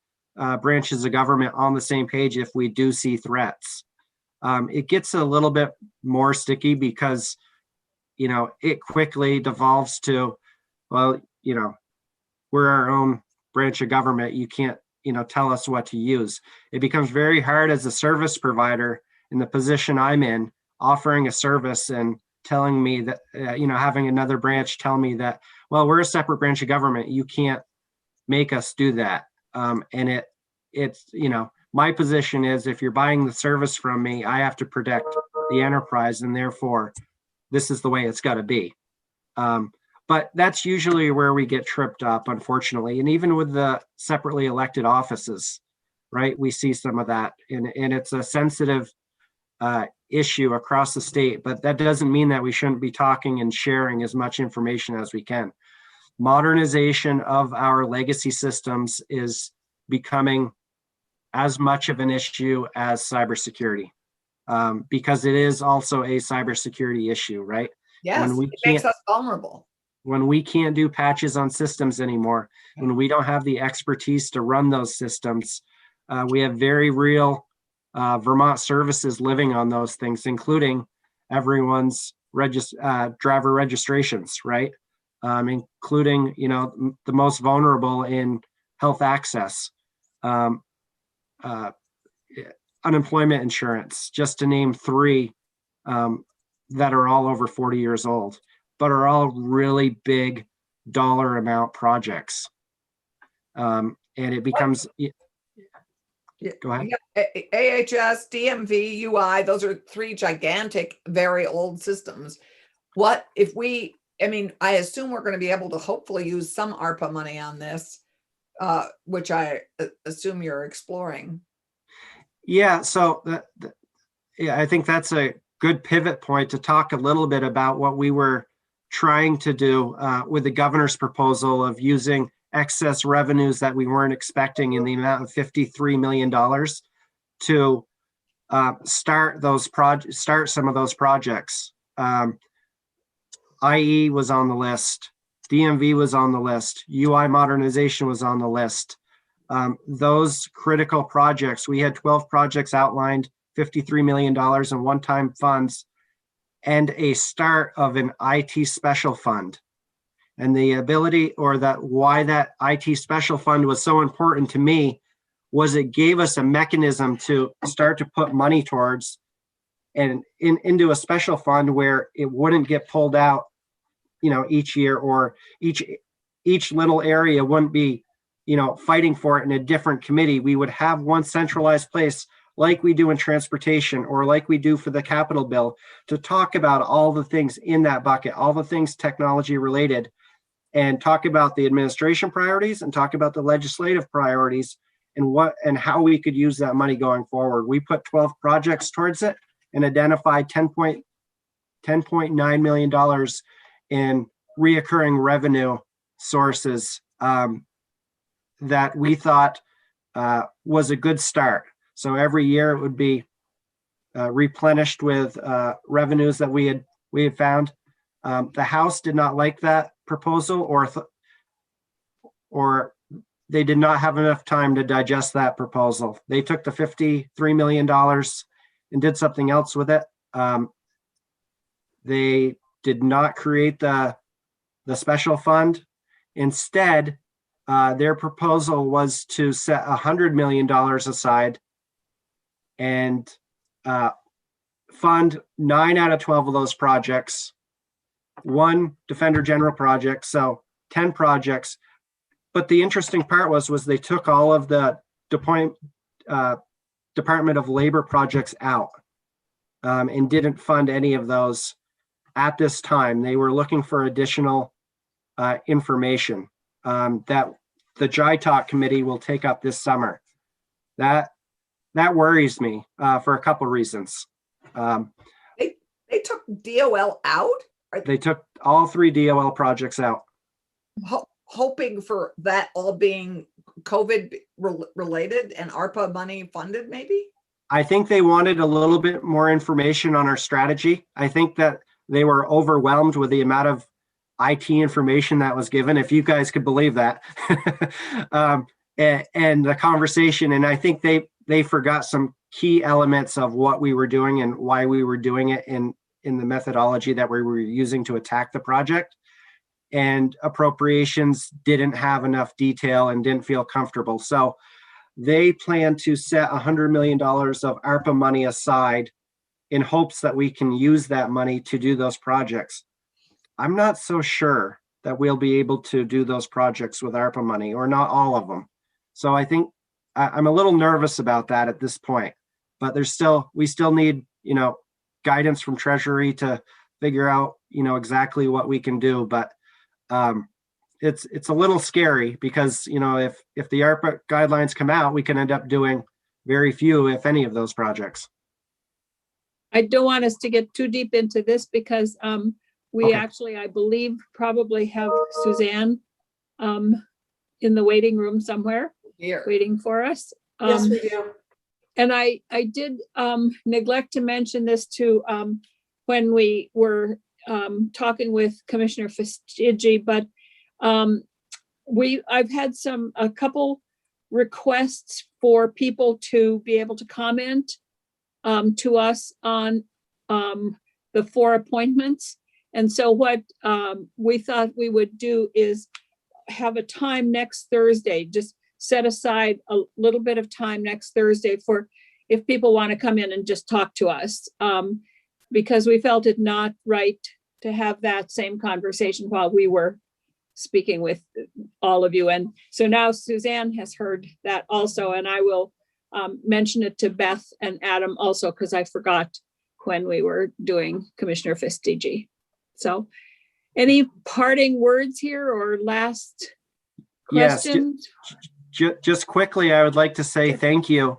branches of government on the same page if we do see threats. It gets a little bit more sticky because it quickly devolves to, we're our own branch of government. You can't tell us what to use. It becomes very hard as a service provider in the position I'm in, offering a service and telling me that having another branch tell me that, well, we're a separate branch of government, you can't make us do that. And it's my position is, if you're buying the service from me, I have to protect the enterprise, and therefore this is the way it's got to be. But that's usually where we get tripped up, unfortunately. And even with the separately elected offices, right, we see some of that. And it's a sensitive issue across the state, but that doesn't mean that we shouldn't be talking and sharing as much information as we can. Modernization of our legacy systems is becoming as much of an issue as cybersecurity, because it is also a cybersecurity issue, right? Yes, it makes us vulnerable. when we can't do patches on systems anymore, when we don't have the expertise to run those systems, we have very real Vermont services living on those things, including everyone's driver registrations, right? Including, the most vulnerable in health access, unemployment insurance, just to name three that are all over 40 years old, but are all really big dollar amount projects. And it becomes, go ahead. AHS, DMV, UI, those are three gigantic, very old systems. What if I assume we're going to be able to hopefully use some ARPA money on this, which I assume you're exploring. Yeah, so I think that's a good pivot point to talk a little bit about what we were trying to do with the governor's proposal of using excess revenues that we weren't expecting in the amount of $53 million to start some of those projects. IE was on the list, DMV was on the list, UI modernization was on the list. Those critical projects, we had 12 projects outlined, $53 million in one-time funds, and a start of an IT special fund. And the ability, or why that IT special fund was so important to me was it gave us a mechanism to start to put money towards and into a special fund where it wouldn't get pulled out, each year, or each little area wouldn't be, fighting for it in a different committee. We would have one centralized place like we do in transportation, or like we do for the capital bill, to talk about all the things in that bucket, all the things technology related, and talk about the administration priorities and talk about the legislative priorities and how we could use that money going forward. We put 12 projects towards it and identified $10.9 million in reoccurring revenue sources that we thought was a good start. So every year it would be replenished with revenues that we had found. The House did not like that proposal, or they did not have enough time to digest that proposal. They took the $53 million and did something else with it. They did not create the special fund. Instead, their proposal was to set $100 million aside and fund 9 out of 12 of those projects, one Defender General project, so 10 projects. But the interesting part was they took all of the Department of Labor projects out and didn't fund any of those at this time. They were looking for additional information that the JITALK committee will take up this summer. That worries me for a couple of reasons. They took DOL out? They took all 3 DOL projects out. Hoping for that all being COVID related and ARPA money funded, maybe? I think they wanted a little bit more information on our strategy. I think that they were overwhelmed with the amount of IT information that was given, if you guys could believe that, and the conversation. And I think they forgot some key elements of what we were doing and why we were doing it in the methodology that we were using to attack the project. And appropriations didn't have enough detail and didn't feel comfortable. So they plan to set $100 million of ARPA money aside in hopes that we can use that money to do those projects. I'm not so sure that we'll be able to do those projects with ARPA money, or not all of them. So I think I'm a little nervous about that at this point, but we still need, guidance from Treasury to figure out, exactly what we can do. But it's a little scary because, if the ARPA guidelines come out, we can end up doing very few, if any, of those projects. I don't want us to get too deep into this because we Okay. actually, I believe, probably have Suzanne in the waiting room somewhere, Here. waiting for us. Yes, we do. And I did neglect to mention this to when we were talking with Commissioner Fastigi, but I've had a couple requests for people to be able to comment to us on the 4 appointments. And so what we thought we would do is have a time next Thursday, just set aside a little bit of time next Thursday for if people want to come in and just talk to us, because we felt it not right to have that same conversation while we were speaking with all of you. And so now Suzanne has heard that also, and I will mention it to Beth and Adam also, because I forgot when we were doing Commissioner Fastigi. So any parting words here or last Yes, questions? just quickly, I would like to say thank you.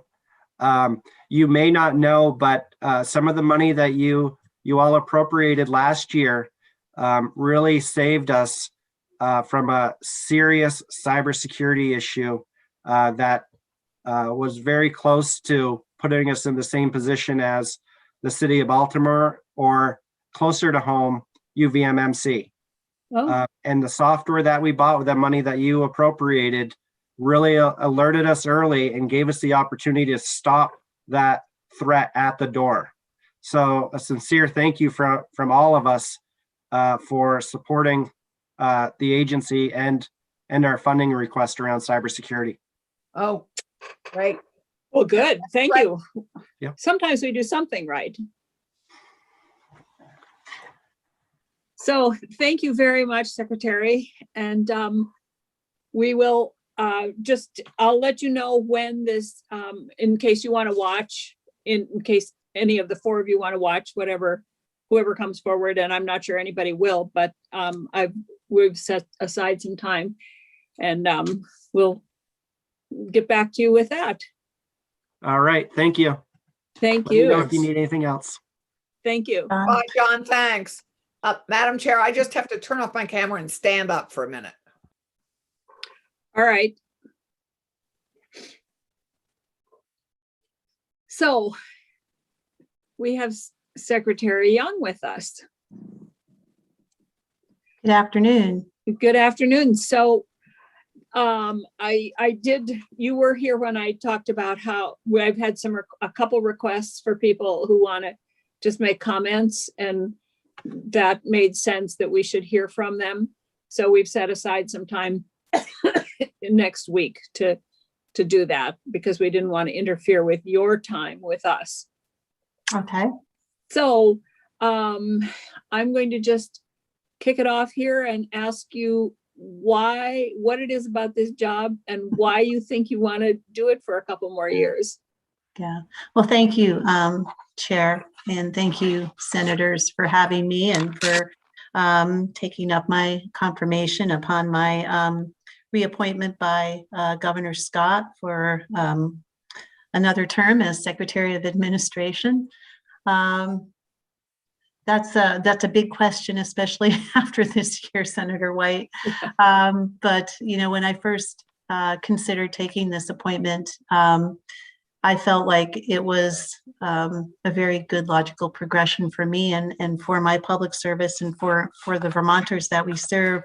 You may not know, but some of the money that you all appropriated last year really saved us from a serious cybersecurity issue that was very close to putting us in the same position as the city of Baltimore, or closer to home, UVMMC. Oh, And the software that we bought with the money that you appropriated really alerted us early and gave us the opportunity to stop that threat at the door. So a sincere thank you from all of us for supporting the agency and our funding request around cybersecurity. Oh, great. well, good. Thank you. Yeah. Sometimes we do something right. So thank you very much, Secretary. And we will I'll let you know when this, in case you want to watch, in case any of the 4 of you want to watch, whoever comes forward, and I'm not sure anybody will, but we've set aside some time, and we'll get back to you with that. All right, thank you. Thank Let me know you. if you need anything else. Thank you. Bye, John. Thanks. Madam Chair, I just have to turn off my camera and stand up for a minute. All right. So we have Secretary Young with us. Good afternoon. Good afternoon. So you were here when I talked about how I've had a couple requests for people who want to just make comments, and that made sense that we should hear from them. So we've set aside some time next week to do that, because we didn't want to interfere with your time with us. Okay. So I'm going to just kick it off here and ask you what it is about this job and why you think you want to do it for a couple more years. Yeah. Well, thank you, Chair, and thank you, Senators, for having me and for taking up my confirmation upon my reappointment by Governor Scott for another term as Secretary of Administration. That's a big question, especially after this year, Senator White. But when I first considered taking this appointment, I felt like it was a very good logical progression for me and for my public service and for the Vermonters that we serve,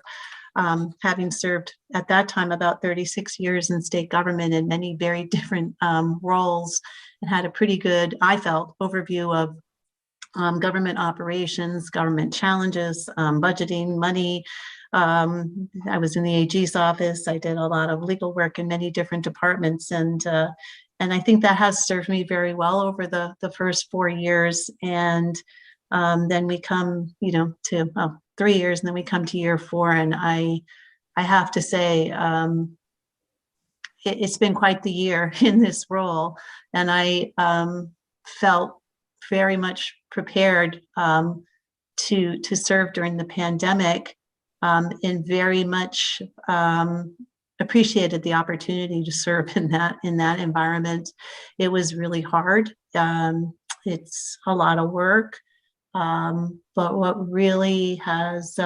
having served at that time about 36 years in state government in many very different roles, and had a pretty good, I felt, overview of government operations, government challenges, budgeting, money. I was in the AG's office. I did a lot of legal work in many different departments, and I think that has served me very well over the first 4 years. And then we come, to 3 years, and then we come to year 4. And I have to say, it's been quite the year in this role. And I felt very much prepared to serve during the pandemic, and very much appreciated the opportunity to serve in that environment. It was really hard. It's a lot of work, but what really has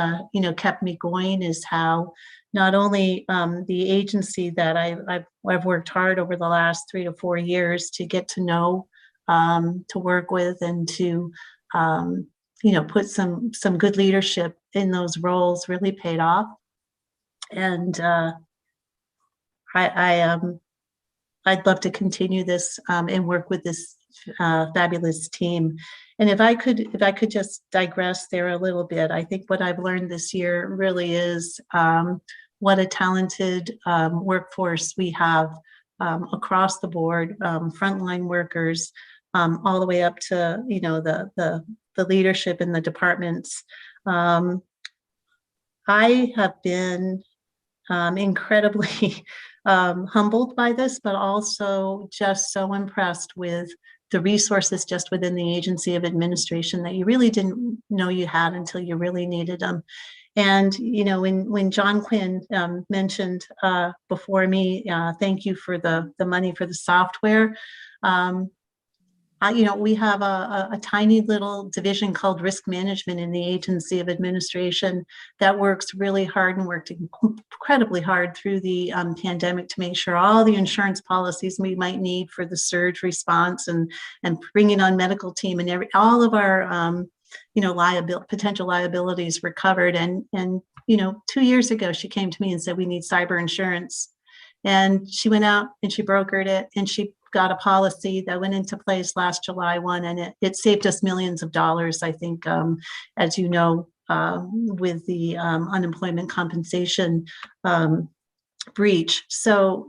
kept me going is how not only the agency that I've worked hard over the last 3 to 4 years to get to know, to work with, and to put some good leadership in those roles really paid off. And I'd love to continue this and work with this fabulous team. And if I could just digress there a little bit, I think what I've learned this year really is what a talented workforce we have across the board, frontline workers, all the way up to the leadership in the departments. I have been incredibly humbled by this, but also just so impressed with the resources just within the agency of administration that you really didn't know you had until you really needed them. And when John Quinn mentioned before me, thank you for the money for the software. We have a tiny little division called risk management in the agency of administration that works really hard and worked incredibly hard through the pandemic to make sure all the insurance policies we might need for the surge response and bringing on medical team and all of our potential liabilities were covered. And 2 years ago, she came to me and said, we need cyber insurance. And she went out and she brokered it and she got a policy that went into place last July 1, and it saved us millions of dollars, I think, as you know, with the unemployment compensation breach. So,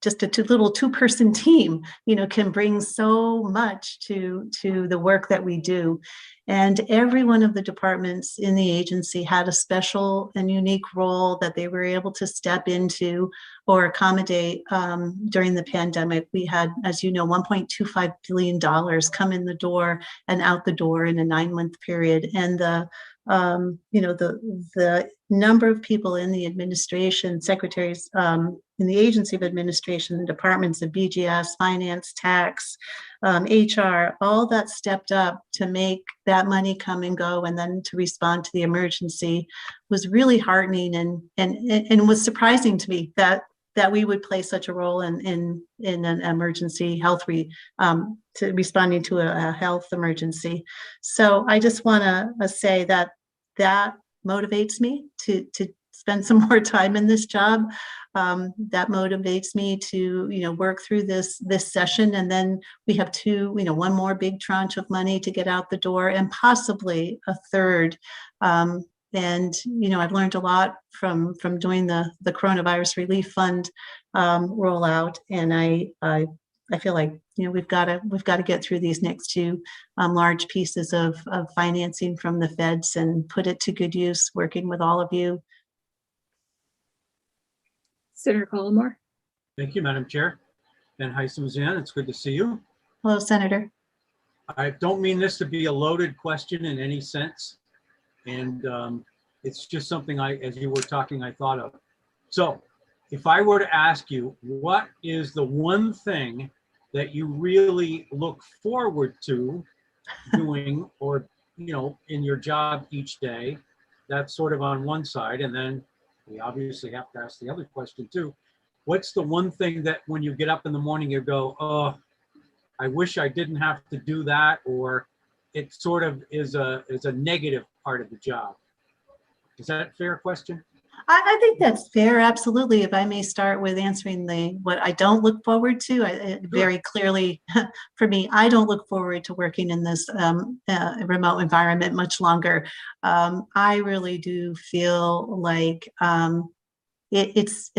just a little two-person team, can bring so much to the work that we do. And every one of the departments in the agency had a special and unique role that they were able to step into or accommodate during the pandemic. We had, as you know, $1.25 billion come in the door and out the door in a 9-month period. And the number of people in the administration, secretaries in the agency of administration, the departments of BGS, finance, tax, HR, all that stepped up to make that money come and go, and then to respond to the emergency was really heartening and was surprising to me that we would play such a role in an emergency health to responding to a health emergency. So I just want to say that motivates me to spend some more time in this job. That motivates me to work through this session, and then we have one more big tranche of money to get out the door, and possibly a third. And I've learned a lot from doing the coronavirus relief fund rollout, and I feel like we've got to get through these next two large pieces of financing from the feds and put it to good use, working with all of you. Senator Collmore. Thank you, Madam Chair. And hi, Suzanne. It's good to see you. Hello, Senator. I don't mean this to be a loaded question in any sense. And it's just something as you were talking, I thought of. So if I were to ask you, what is the one thing that you really look forward to doing or, in your job each day? That's sort of on one side. And then we obviously have to ask the other question too. What's the one thing that when you get up in the morning, you go, oh, I wish I didn't have to do that, or it sort of is a negative part of the job? Is that a fair question? I think that's fair, absolutely. If I may start with answering what I don't look forward to, very clearly for me, I don't look forward to working in this remote environment much longer. I really do feel like it's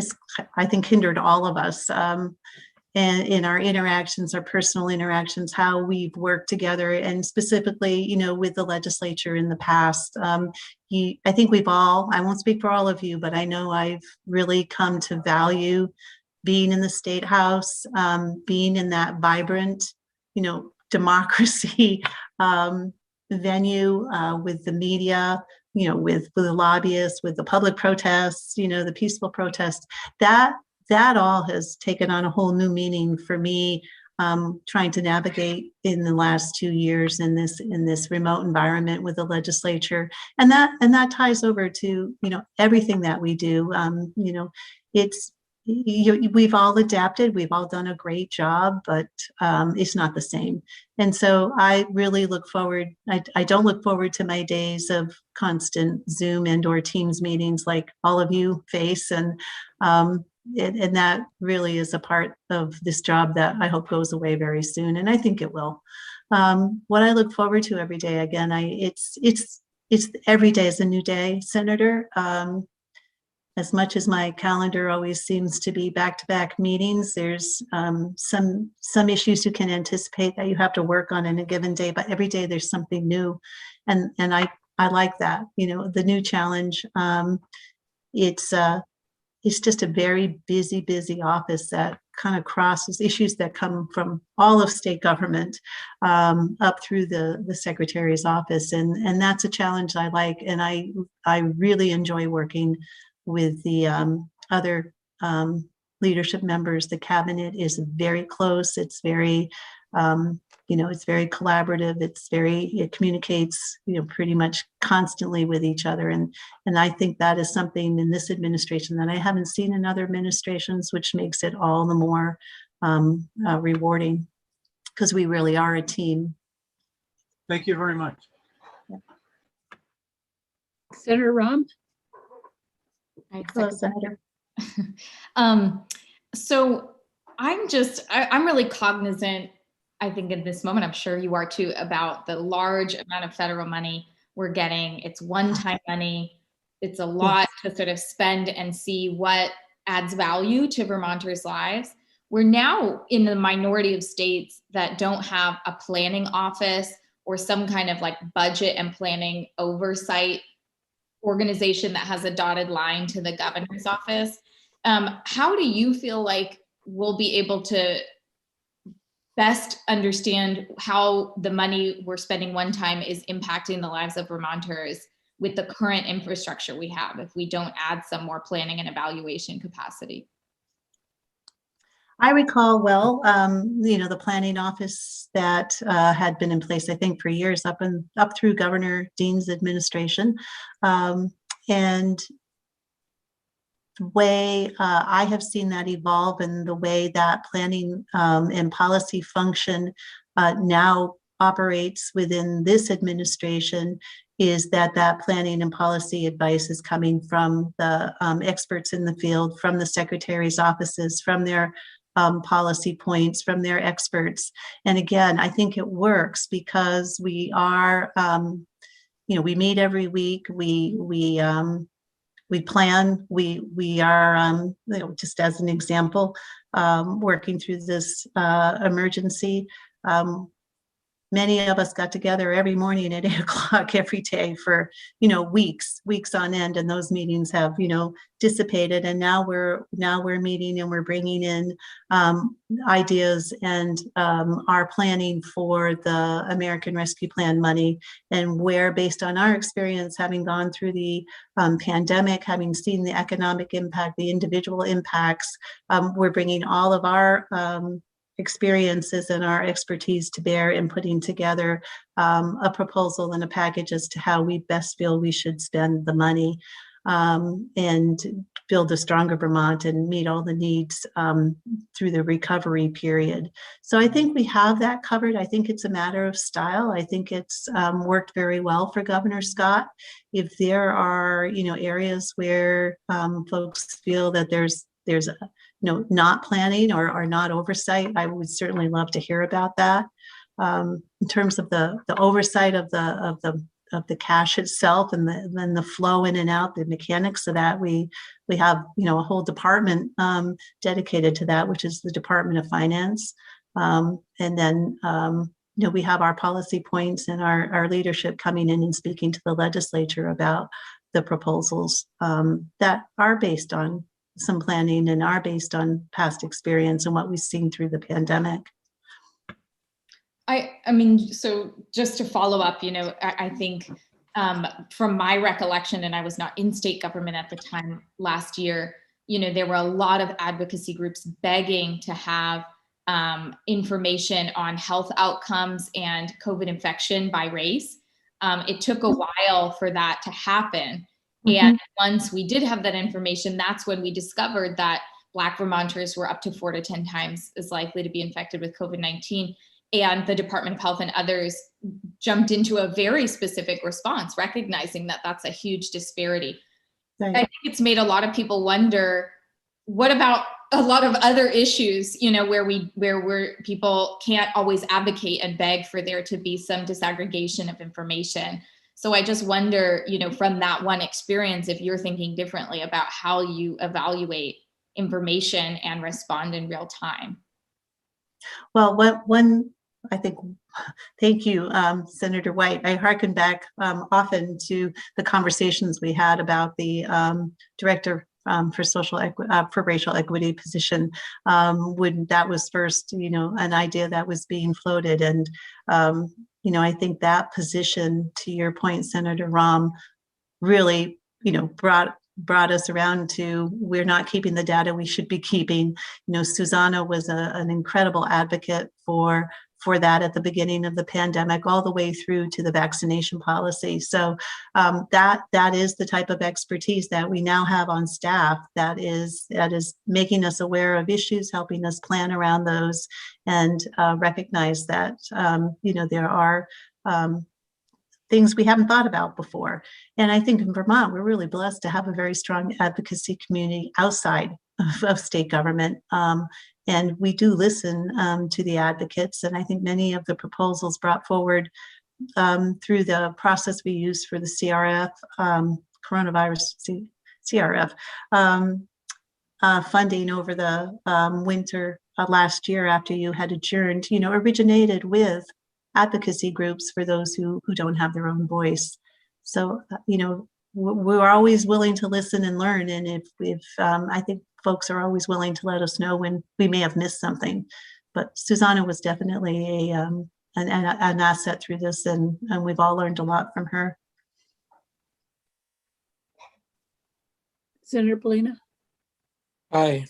I think hindered all of us. And in our interactions, our personal interactions, how we've worked together, and specifically, with the legislature in the past. I think we've all, I won't speak for all of you, but I know I've really come to value being in the State House, being in that vibrant, democracy venue with the media, with the lobbyists, with the public protests, the peaceful protests. That all has taken on a whole new meaning for me, trying to navigate in the last 2 years in this remote environment with the legislature, and that ties over to everything that we do. we've all adapted, we've all done a great job, but it's not the same. And so I really look forward, I don't look forward to my days of constant Zoom and or Teams meetings like all of you face. And that really is a part of this job that I hope goes away very soon. And I think it will. What I look forward to every day, again, it's every day is a new day, Senator. As much as my calendar always seems to be back-to-back meetings, there's some issues you can anticipate that you have to work on in a given day, but every day there's something new. And I like that, the new challenge. It's just a very busy office that kind of crosses issues that come from all of state government up through the secretary's office. And that's a challenge I like. And I really enjoy working with the other leadership members. The cabinet is very close. It's very, it's very collaborative. It communicates, pretty much constantly with each other. And I think that is something in this administration that I haven't seen in other administrations, which makes it all the more rewarding, because we really are a team. Thank you very much. Senator Rahm? Hello, Senator. So I'm really cognizant, I think in this moment, I'm sure you are too, about the large amount of federal money we're getting. It's one-time money. It's a lot to sort of spend and see what adds value to Vermonters' lives. We're now in the minority of states that don't have a planning office or some kind of like budget and planning oversight organization that has a dotted line to the governor's office. How do you feel like we'll be able to best understand how the money we're spending one time is impacting the lives of Vermonters with the current infrastructure we have if we don't add some more planning and evaluation capacity? I recall well, the planning office that had been in place, I think, for years up through Governor Dean's administration. And the way I have seen that evolve and the way that planning and policy function now operates within this administration is that planning and policy advice is coming from the experts in the field, from the secretary's offices, from their policy points, from their experts. And again, I think it works because we are, we meet every week, we plan, we are, just as an example, working through this emergency. Many of us got together every morning at 8 o'clock every day for, weeks on end, and those meetings have, dissipated. And now we're meeting and we're bringing in ideas and our planning for the American Rescue Plan money, and where, based on our experience, having gone through the pandemic, having seen the economic impact, the individual impacts, we're bringing all of our experiences and our expertise to bear in putting together a proposal and a package as to how we best feel we should spend the money and build a stronger Vermont and meet all the needs through the recovery period. So I think we have that covered. I think it's a matter of style. I think it's worked very well for Governor Scott. If there are, areas where folks feel that there's not planning or not oversight, I would certainly love to hear about that. In terms of the oversight of the cash itself and then the flow in and out, the mechanics of that, we have a whole department dedicated to that, which is the Department of Finance. And then we have our policy points and our leadership coming in and speaking to the legislature about the proposals that are based on some planning and are based on past experience and what we've seen through the pandemic. I mean, so just to follow up, I think from my recollection, and I was not in state government at the time last year, there were a lot of advocacy groups begging to have information on health outcomes and COVID infection by race. It took a while for that to happen. And once we did have that information, that's when we discovered that Black Vermonters were up to 4 to 10 times as likely to be infected with COVID-19. And the Department of Health and others jumped into a very specific response, recognizing that that's a huge disparity. Right. I think it's made a lot of people wonder, what about a lot of other issues, where people can't always advocate and beg for there to be some disaggregation of information. So I just wonder, from that one experience, if you're thinking differently about how you evaluate information and respond in real time. Well, I think, thank you, Senator White. I hearken back often to the conversations we had about the director for racial equity position when that was first, an idea that was being floated. And, I think that position, to your point, Senator Rahm, really, brought us around to, we're not keeping the data we should be keeping. Susanna was an incredible advocate for that at the beginning of the pandemic, all the way through to the vaccination policy. So that is the type of expertise that we now have on staff that is making us aware of issues, helping us plan around those, and recognize that there are things we haven't thought about before. And I think in Vermont, we're really blessed to have a very strong advocacy community outside of state government. And we do listen to the advocates. And I think many of the proposals brought forward through the process we use for the CRF, CRF funding over the winter last year after you had adjourned, originated with advocacy groups for those who don't have their own voice. So, we're always willing to listen and learn. And if I think folks are always willing to let us know when we may have missed something. But Susanna was definitely an asset through this, and we've all learned a lot from her. Senator Polina. Hi.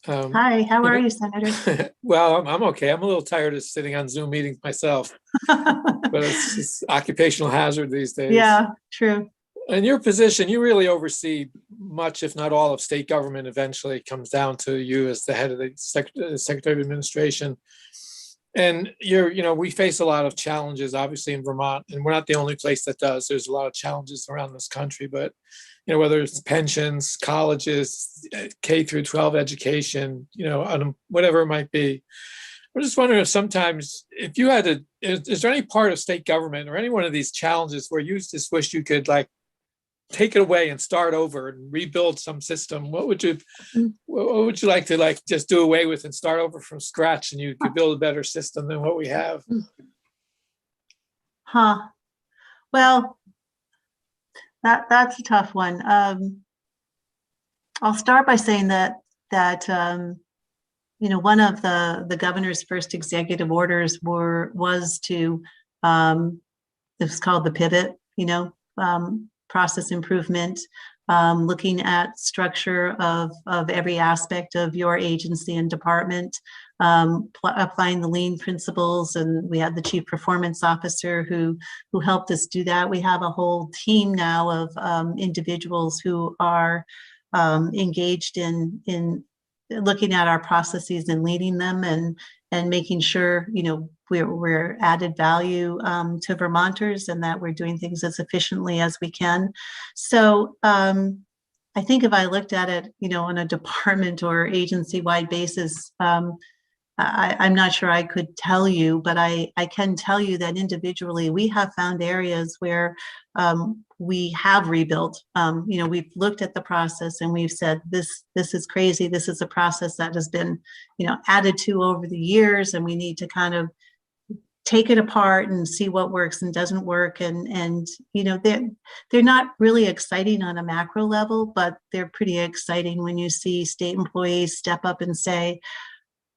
Hi, how are you, Senator? Well, I'm okay. I'm a little tired of sitting on Zoom meetings myself, but it's just occupational hazard these days. Yeah, true. In your position, you really oversee much, if not all, of state government. Eventually, it comes down to you as the head of the Secretary of Administration. And we face a lot of challenges, obviously, in Vermont, and we're not the only place that does. There's a lot of challenges around this country, but whether it's pensions, colleges, K through 12 education, whatever it might be. I'm just wondering if you had to, is there any part of state government or any one of these challenges where you just wish you could take it away and start over and rebuild some system? What would you like to just do away with and start over from scratch, and you could build a better system than what we have? Well, that's a tough one. I'll start by saying that one of the governor's first executive orders was to it was called the pivot, process improvement, looking at structure of every aspect of your agency and department, applying the lean principles. And we had the chief performance officer who helped us do that. We have a whole team now of individuals who are engaged in looking at our processes and leading them and making sure, we're added value to Vermonters, and that we're doing things as efficiently as we can. So I think if I looked at it, on a department or agency-wide basis, I'm not sure I could tell you, but I can tell you that individually we have found areas where we have rebuilt. We've looked at the process and we've said, this is crazy. This is a process that has been, added to over the years, and we need to kind of take it apart and see what works and doesn't work. And they're not really exciting on a macro level, but they're pretty exciting when you see state employees step up and say,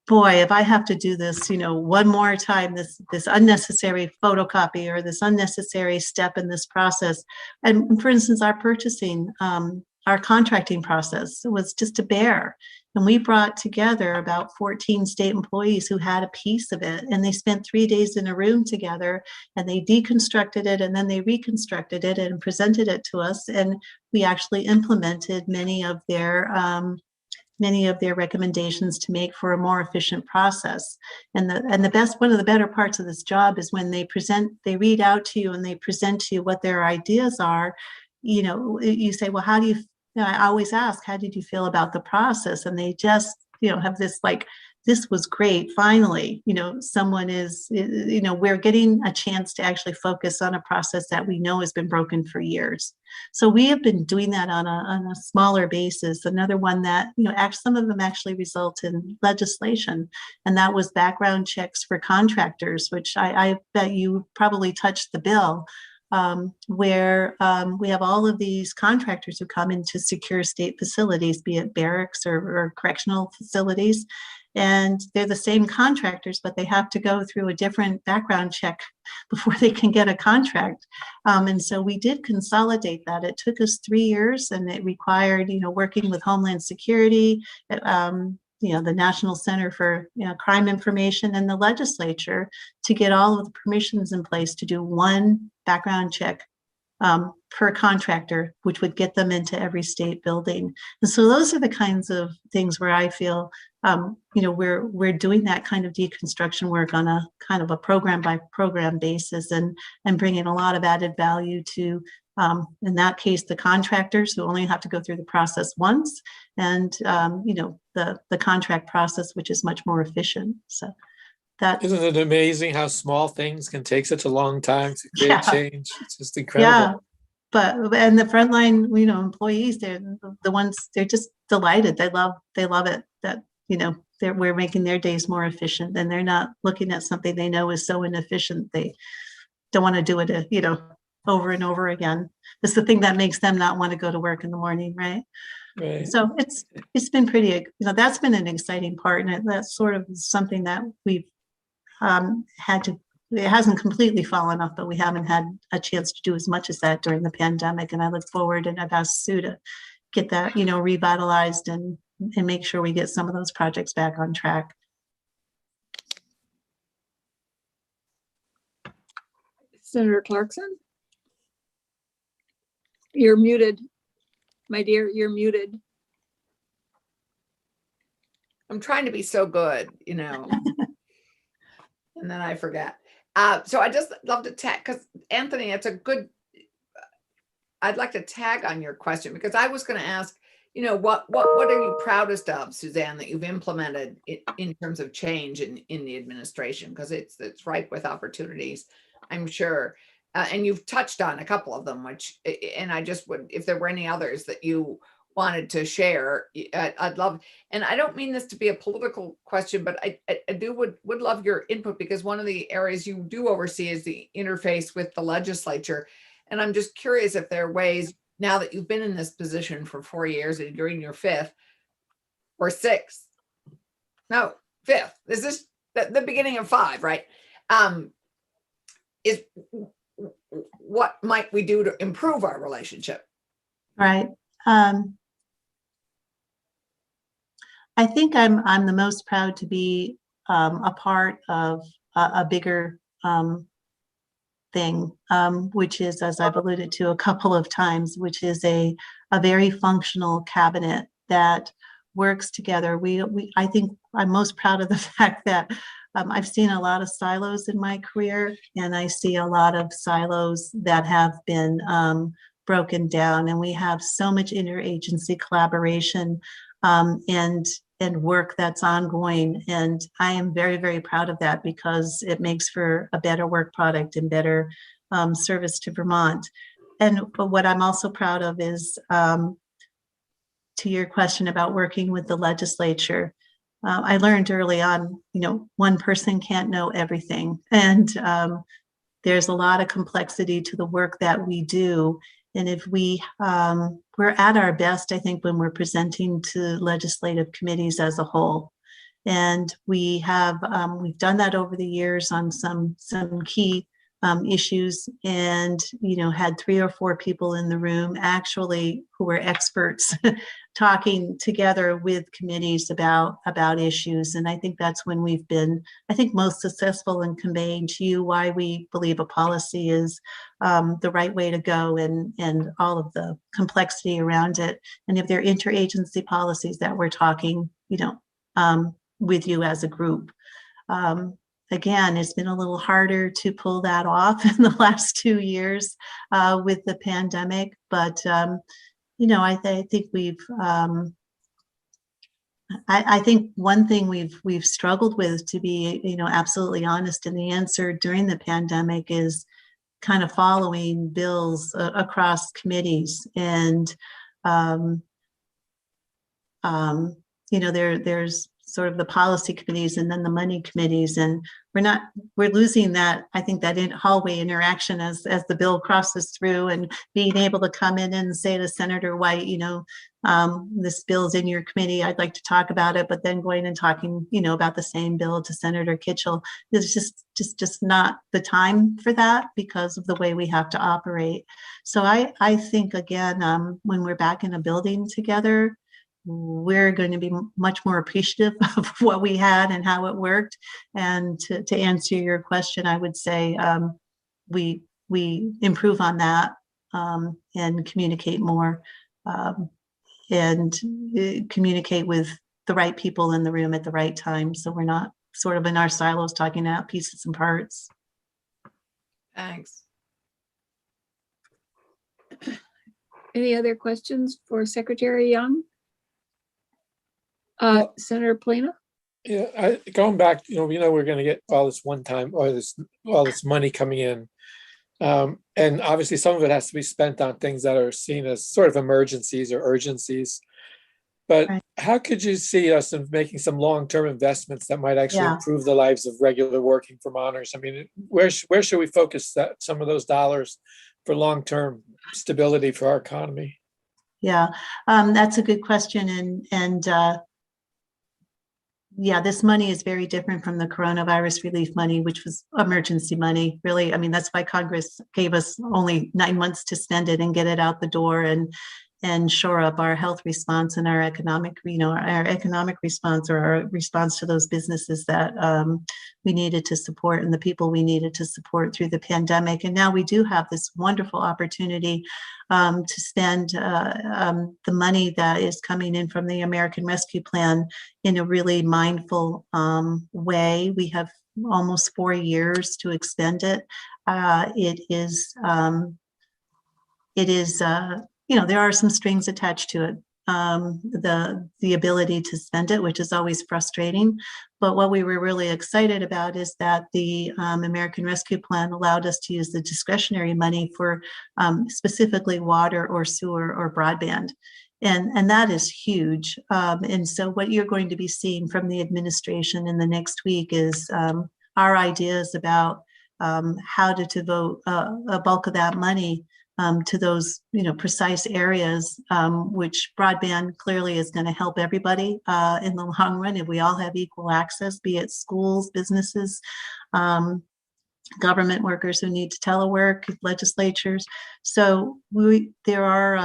boy, if I have to do this, one more time, this unnecessary photocopy or this unnecessary step in this process. And for instance, our purchasing, our contracting process was just a bear. And we brought together about 14 state employees who had a piece of it. And they spent 3 days in a room together, and they deconstructed it, and then they reconstructed it and presented it to us. And we actually implemented many of their many of their recommendations to make for a more efficient process. And one of the better parts of this job is when they read out to you and they present to you what their ideas are. You say, well, how do you, I always ask, how did you feel about the process? And they just, have this like, this was great. Finally, someone is, we're getting a chance to actually focus on a process that we know has been broken for years. So we have been doing that on a smaller basis. Another one that, some of them actually result in legislation, and that was background checks for contractors, which I bet you probably touched the bill, where we have all of these contractors who come into secure state facilities, be it barracks or correctional facilities. And they're the same contractors, but they have to go through a different background check before they can get a contract. And so we did consolidate that. It took us 3 years, and it required, working with Homeland Security, the National Center for Crime Information, and the legislature to get all of the permissions in place to do one background check per contractor, which would get them into every state building. And so those are the kinds of things where I feel, we're doing that kind of deconstruction work on a kind of a program by program basis, and bringing a lot of added value to, in that case, the contractors who only have to go through the process once, and the contract process, which is much more efficient. So that Isn't it amazing how small things can take such a long time to create Yeah. change? It's just incredible. Yeah, and the frontline, employees, they're the ones, they're just delighted. They love it that, we're making their days more efficient, and they're not looking at something they know is so inefficient. They don't want to do it, over and over again. It's the thing that makes them not want to go to work in the morning, right? Right. So it's been pretty, that's been an exciting part, and that's sort of something that we've it hasn't completely fallen off, but we haven't had a chance to do as much as that during the pandemic. And I look forward, and I've asked Sue to get that, revitalized and make sure we get some of those projects back on track. Senator Clarkson? You're muted. My dear, you're muted. I'm trying to be so good, and then I forget. So I just love to tag, because Anthony, it's a good, I'd like to tag on your question, because I was going to ask, what are you proudest of, Suzanne, that you've implemented in terms of change in the administration? Because it's ripe with opportunities, I'm sure. And you've touched on a couple of them, and I just would, if there were any others that you wanted to share, I'd love, and I don't mean this to be a political question, but I would love your input, because one of the areas you do oversee is the interface with the legislature. And I'm just curious if there are ways, now that you've been in this position for 4 years and you're in your 5th or 6th, no, 5th, this is the beginning of 5, right? Is what might we do to improve our relationship? Right. I think I'm the most proud to be a part of a bigger thing, which is, as I've alluded to a couple of times, which is a very functional cabinet that works together. I think I'm most proud of the fact that I've seen a lot of silos in my career, and I see a lot of silos that have been broken down, and we have so much interagency collaboration and work that's ongoing. And I am very, very proud of that, because it makes for a better work product and better service to Vermont. And what I'm also proud of is, to your question about working with the legislature, I learned early on, one person can't know everything. And there's a lot of complexity to the work that we do. And if we're at our best, I think, when we're presenting to legislative committees as a whole. And we've done that over the years on some key issues, and had 3 or 4 people in the room actually who were experts talking together with committees about issues. And I think that's when we've been, I think, most successful in conveying to you why we believe a policy is the right way to go, and all of the complexity around it. And if they're interagency policies that we're talking, with you as a group. Again, it's been a little harder to pull that off in the last 2 years with the pandemic, but I think we've. I think one thing we've struggled with, to be absolutely honest, and the answer during the pandemic is kind of following bills across committees, and there's sort of the policy committees and then the money committees, and we're losing that, I think, that hallway interaction as the bill crosses through, and being able to come in and say to Senator White, this bill's in your committee, I'd like to talk about it, but then going and talking, about the same bill to Senator Kitchell. There's just not the time for that because of the way we have to operate. So I think, again, when we're back in a building together, we're going to be much more appreciative of what we had and how it worked. And to answer your question, I would say we improve on that and communicate more and communicate with the right people in the room at the right time. So we're not sort of in our silos talking out pieces and parts. Thanks. Any other questions for Secretary Young? Senator Plena? Yeah, going back, we're going to get all this one-time, or all this money coming in. And obviously some of it has to be spent on things that are seen as sort of emergencies or urgencies. But Right. How could you see us in making some long-term investments that might actually Yeah. improve the lives of regular working Vermonters? I mean, where should we focus some of those dollars for long-term stability for our economy? Yeah, that's a good question. And yeah, this money is very different from the coronavirus relief money, which was emergency money, really. I mean, that's why Congress gave us only 9 months to spend it and get it out the door and shore up our health response and our economic, our economic response, or our response to those businesses that we needed to support and the people we needed to support through the pandemic. And now we do have this wonderful opportunity to spend the money that is coming in from the American Rescue Plan in a really mindful way. We have almost 4 years to expend it. It is, there are some strings attached to it. The ability to spend it, which is always frustrating. But what we were really excited about is that the American Rescue Plan allowed us to use the discretionary money for specifically water or sewer or broadband. And that is huge. And so what you're going to be seeing from the administration in the next week is our ideas about how to devote a bulk of that money to those, precise areas, which broadband clearly is going to help everybody in the long run if we all have equal access, be it schools, businesses, government workers who need to telework, legislatures. So there are,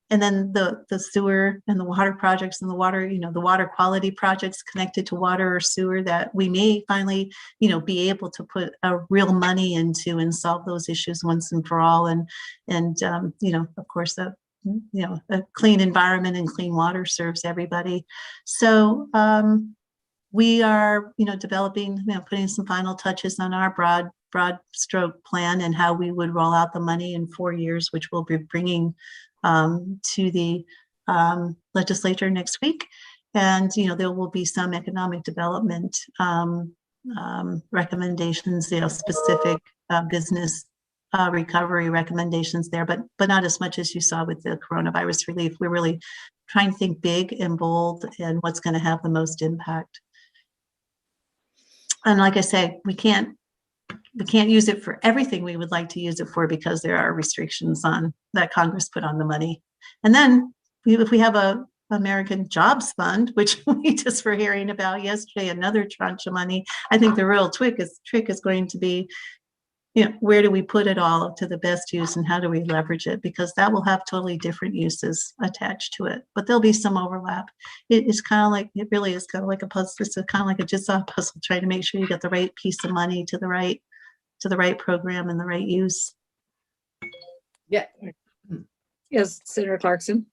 and then the sewer and the water projects and the water, the water quality projects connected to water or sewer that we may finally, be able to put a real money into and solve those issues once and for all. And of course, a clean environment and clean water serves everybody. So we are, developing, putting some final touches on our broad stroke plan and how we would roll out the money in 4 years, which we'll be bringing to the legislature next week. And, there will be some economic development recommendations, specific business recovery recommendations there, but not as much as you saw with the coronavirus relief. We're really trying to think big and bold and what's going to have the most impact. And like I say, we can't use it for everything we would like to use it for because there are restrictions on that Congress put on the money. And then if we have a American Jobs Fund, which we just were hearing about yesterday, another tranche of money, I think the real trick is going to be where do we put it all to the best use and how do we leverage it? Because that will have totally different uses attached to it, but there'll be some overlap. It's kind of like, it really is kind of like a puzzle. It's kind of like a jigsaw puzzle, trying to make sure you get the right piece of money to the right program and the right use. Yeah. Yes, Senator Clarkson.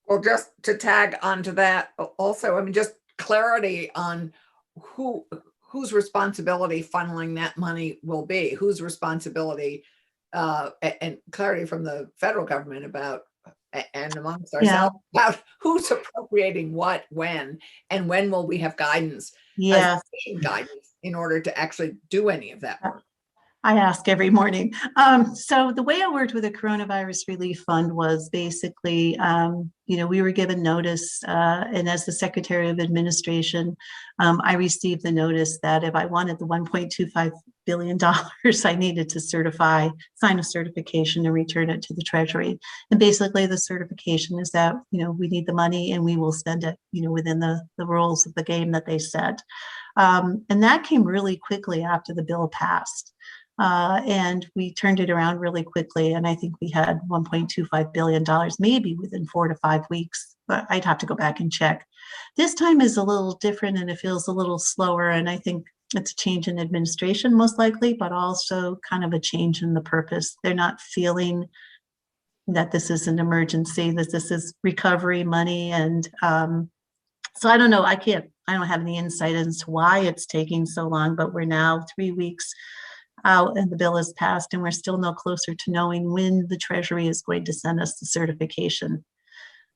Well, just to tag onto that also, I mean, just clarity on whose responsibility funneling that money will be, whose responsibility, and clarity from the federal government about, and amongst ourselves, about who's appropriating what, when, and when will we have guidance, guidance in order to actually do any of that work. I ask every morning. So the way I worked with the Coronavirus Relief Fund was basically, we were given notice, and as the Secretary of Administration, I received the notice that if I wanted the $1.25 billion, I needed to sign a certification and return it to the Treasury. And basically the certification is that, we need the money and we will spend it, within the rules of the game that they set. And that came really quickly after the bill passed. And we turned it around really quickly. And I think we had $1.25 billion, maybe within 4 to 5 weeks, but I'd have to go back and check. This time is a little different and it feels a little slower. And I think it's a change in administration most likely, but also kind of a change in the purpose. They're not feeling that this is an emergency, that this is recovery money. And so I don't know, I don't have any insight into why it's taking so long, but we're now 3 weeks out and the bill is passed and we're still no closer to knowing when the Treasury is going to send us the certification.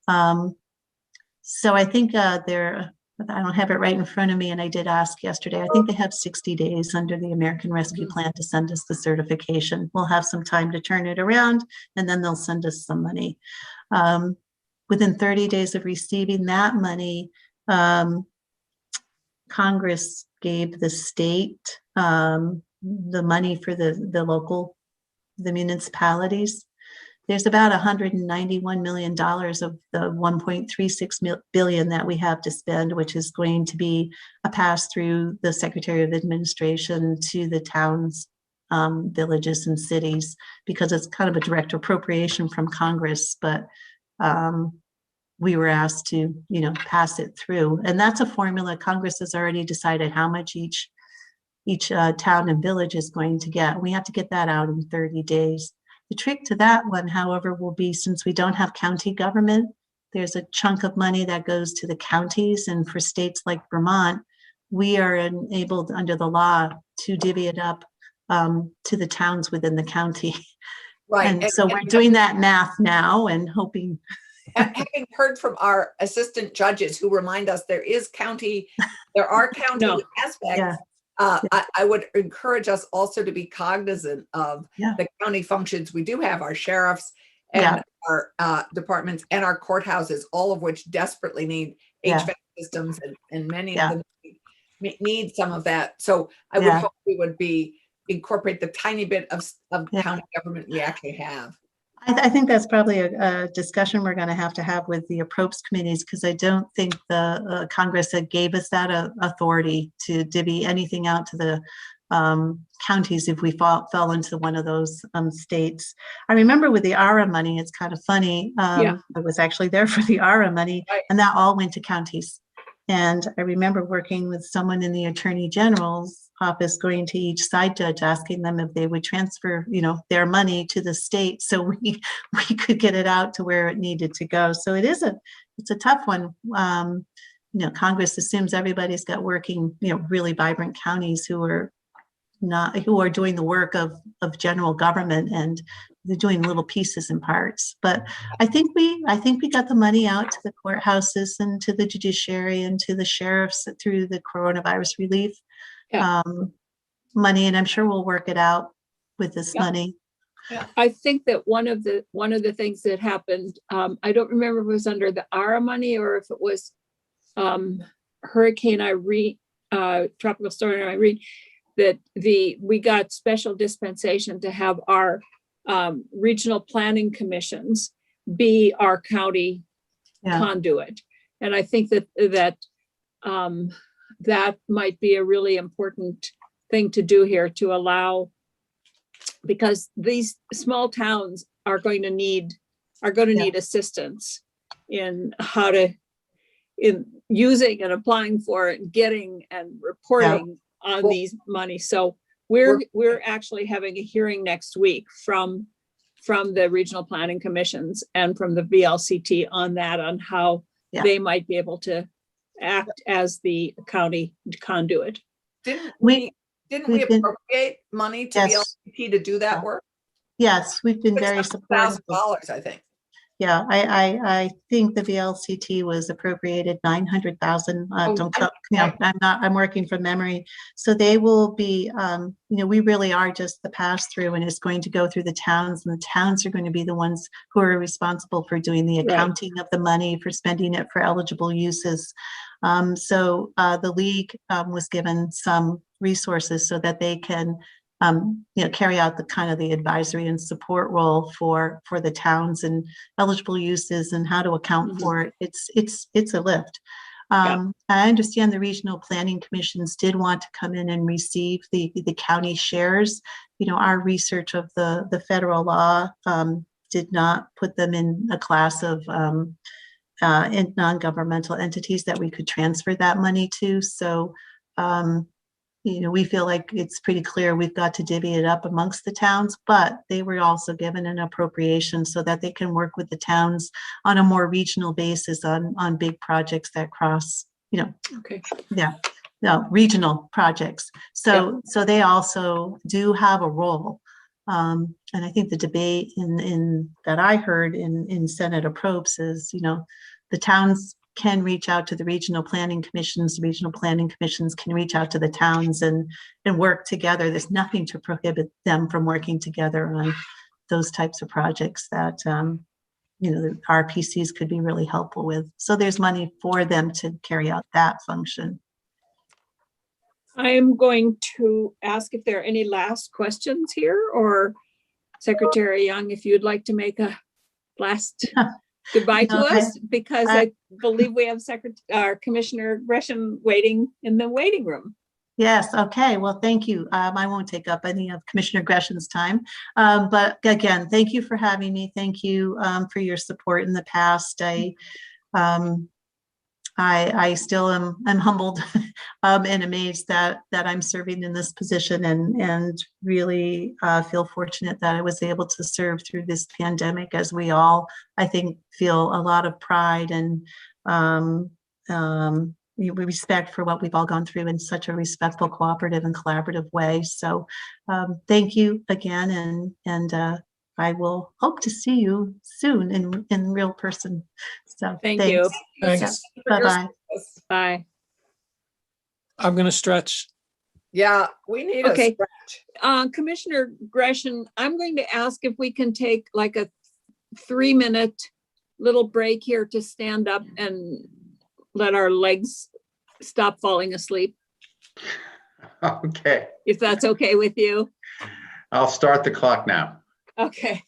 So I think I don't have it right in front of me, and I did ask yesterday, I think they have 60 days under the American Rescue Plan to send us the certification. We'll have some time to turn it around and then they'll send us some money. Within 30 days of receiving that money, Congress gave the state the money for the municipalities. There's about $191 million of the $1.36 billion that we have to spend, which is going to be a pass through the Secretary of Administration to the towns, villages, and cities, because it's kind of a direct appropriation from Congress, but we were asked to, pass it through. And that's a formula. Congress has already decided how much each town and village is going to get. We have to get that out in 30 days. The trick to that one, however, will be, since we don't have county government, there's a chunk of money that goes to the counties. And for states like Vermont, we are enabled under the law to divvy it up to the towns within the county. Right. And so we're doing that math now and hoping. Having heard from our assistant judges who remind us there are county aspects. Yeah. I would encourage us also to be cognizant of the county functions. We do have our sheriffs and our departments and our courthouses, all of which desperately need HVAC systems, and many of them need some of that. So I would hope we would incorporate the tiny bit of county government we actually have. I think that's probably a discussion we're going to have with the appropriations committees, because I don't think the Congress gave us that authority to divvy anything out to the counties if we fell into one of those states. I remember with the ARA money, it's kind of funny. I was actually there for the ARA money, and that all went to counties. And I remember working with someone in the Attorney General's office, going to each side judge, asking them if they would transfer, their money to the state so we could get it out to where it needed to go. So it's a tough one. Congress assumes everybody's got working, really vibrant counties who are doing the work of general government, and they're doing little pieces and parts. But I think we got the money out to the courthouses and to the judiciary and to the sheriffs through the coronavirus relief money, and I'm sure we'll work it out with this money. I think that one of the things that happened, I don't remember if it was under the ARA money or if it was Hurricane Irene, Tropical Storm Irene, that we got special dispensation to have our regional planning commissions be our county conduit. And I think that that might be a really important thing to do here, to allow because these small towns are going to need assistance in how to, in using and applying for it, and getting and reporting on Well- these money. So we're actually having a hearing next week from the regional planning commissions and from the VLCT on that, on how Yeah. they might be able to act as the county conduit. Didn't We- we we've been- appropriate money to Yes. VLCT to do that Yeah. work? Yes, we've been very supportive. $600,000, I think. Yeah, I think the VLCT was appropriated 900,000. Don't, I'm working from memory. So they will be, we really are just the pass through, and it's going to go through the towns, and the towns are going to be the ones who are responsible for doing the Right. accounting of the money, for spending it for eligible uses. So the league was given some resources so that they can carry out the kind of the advisory and support role for the towns and eligible uses and how to account for it. It's a lift. I understand the regional planning commissions did want to come in and receive the county shares. Our research of the federal law did not put them in a class of non-governmental entities that we could transfer that money to. So we feel like it's pretty clear we've got to divvy it up amongst the towns, but they were also given an appropriation so that they can work with the towns on a more regional basis on big projects that cross, Okay. regional projects. So they also do have a role. And I think the debate in that I heard in Senator Probst is, the towns can reach out to the regional planning commissions can reach out to the towns and work together. There's nothing to prohibit them from working together on those types of projects that, the RPCs could be really helpful with. So there's money for them to carry out that function. I am going to ask if there are any last questions here, or Secretary Young, if you'd like to make a last goodbye to us, because I believe we have Commissioner Gresham waiting in the waiting room. Yes, okay, well, thank you. I won't take up any of Commissioner Gresham's time. But again, thank you for having me. Thank you for your support in the past. I still am humbled and amazed that I'm serving in this position, and really feel fortunate that I was able to serve through this pandemic, as we all, I think, feel a lot of pride and we respect for what we've all gone through in such a respectful, cooperative, and collaborative way. So thank you again, and I will hope to see you soon in real person. So Thank thanks. you. Thanks. Bye-bye. Bye. I'm going to stretch. Yeah, we need a Okay. stretch. Commissioner Gresham, I'm going to ask if we can take like a 3-minute little break here to stand up and let our legs stop falling asleep, Okay, if that's okay with you. I'll start the clock now. Okay.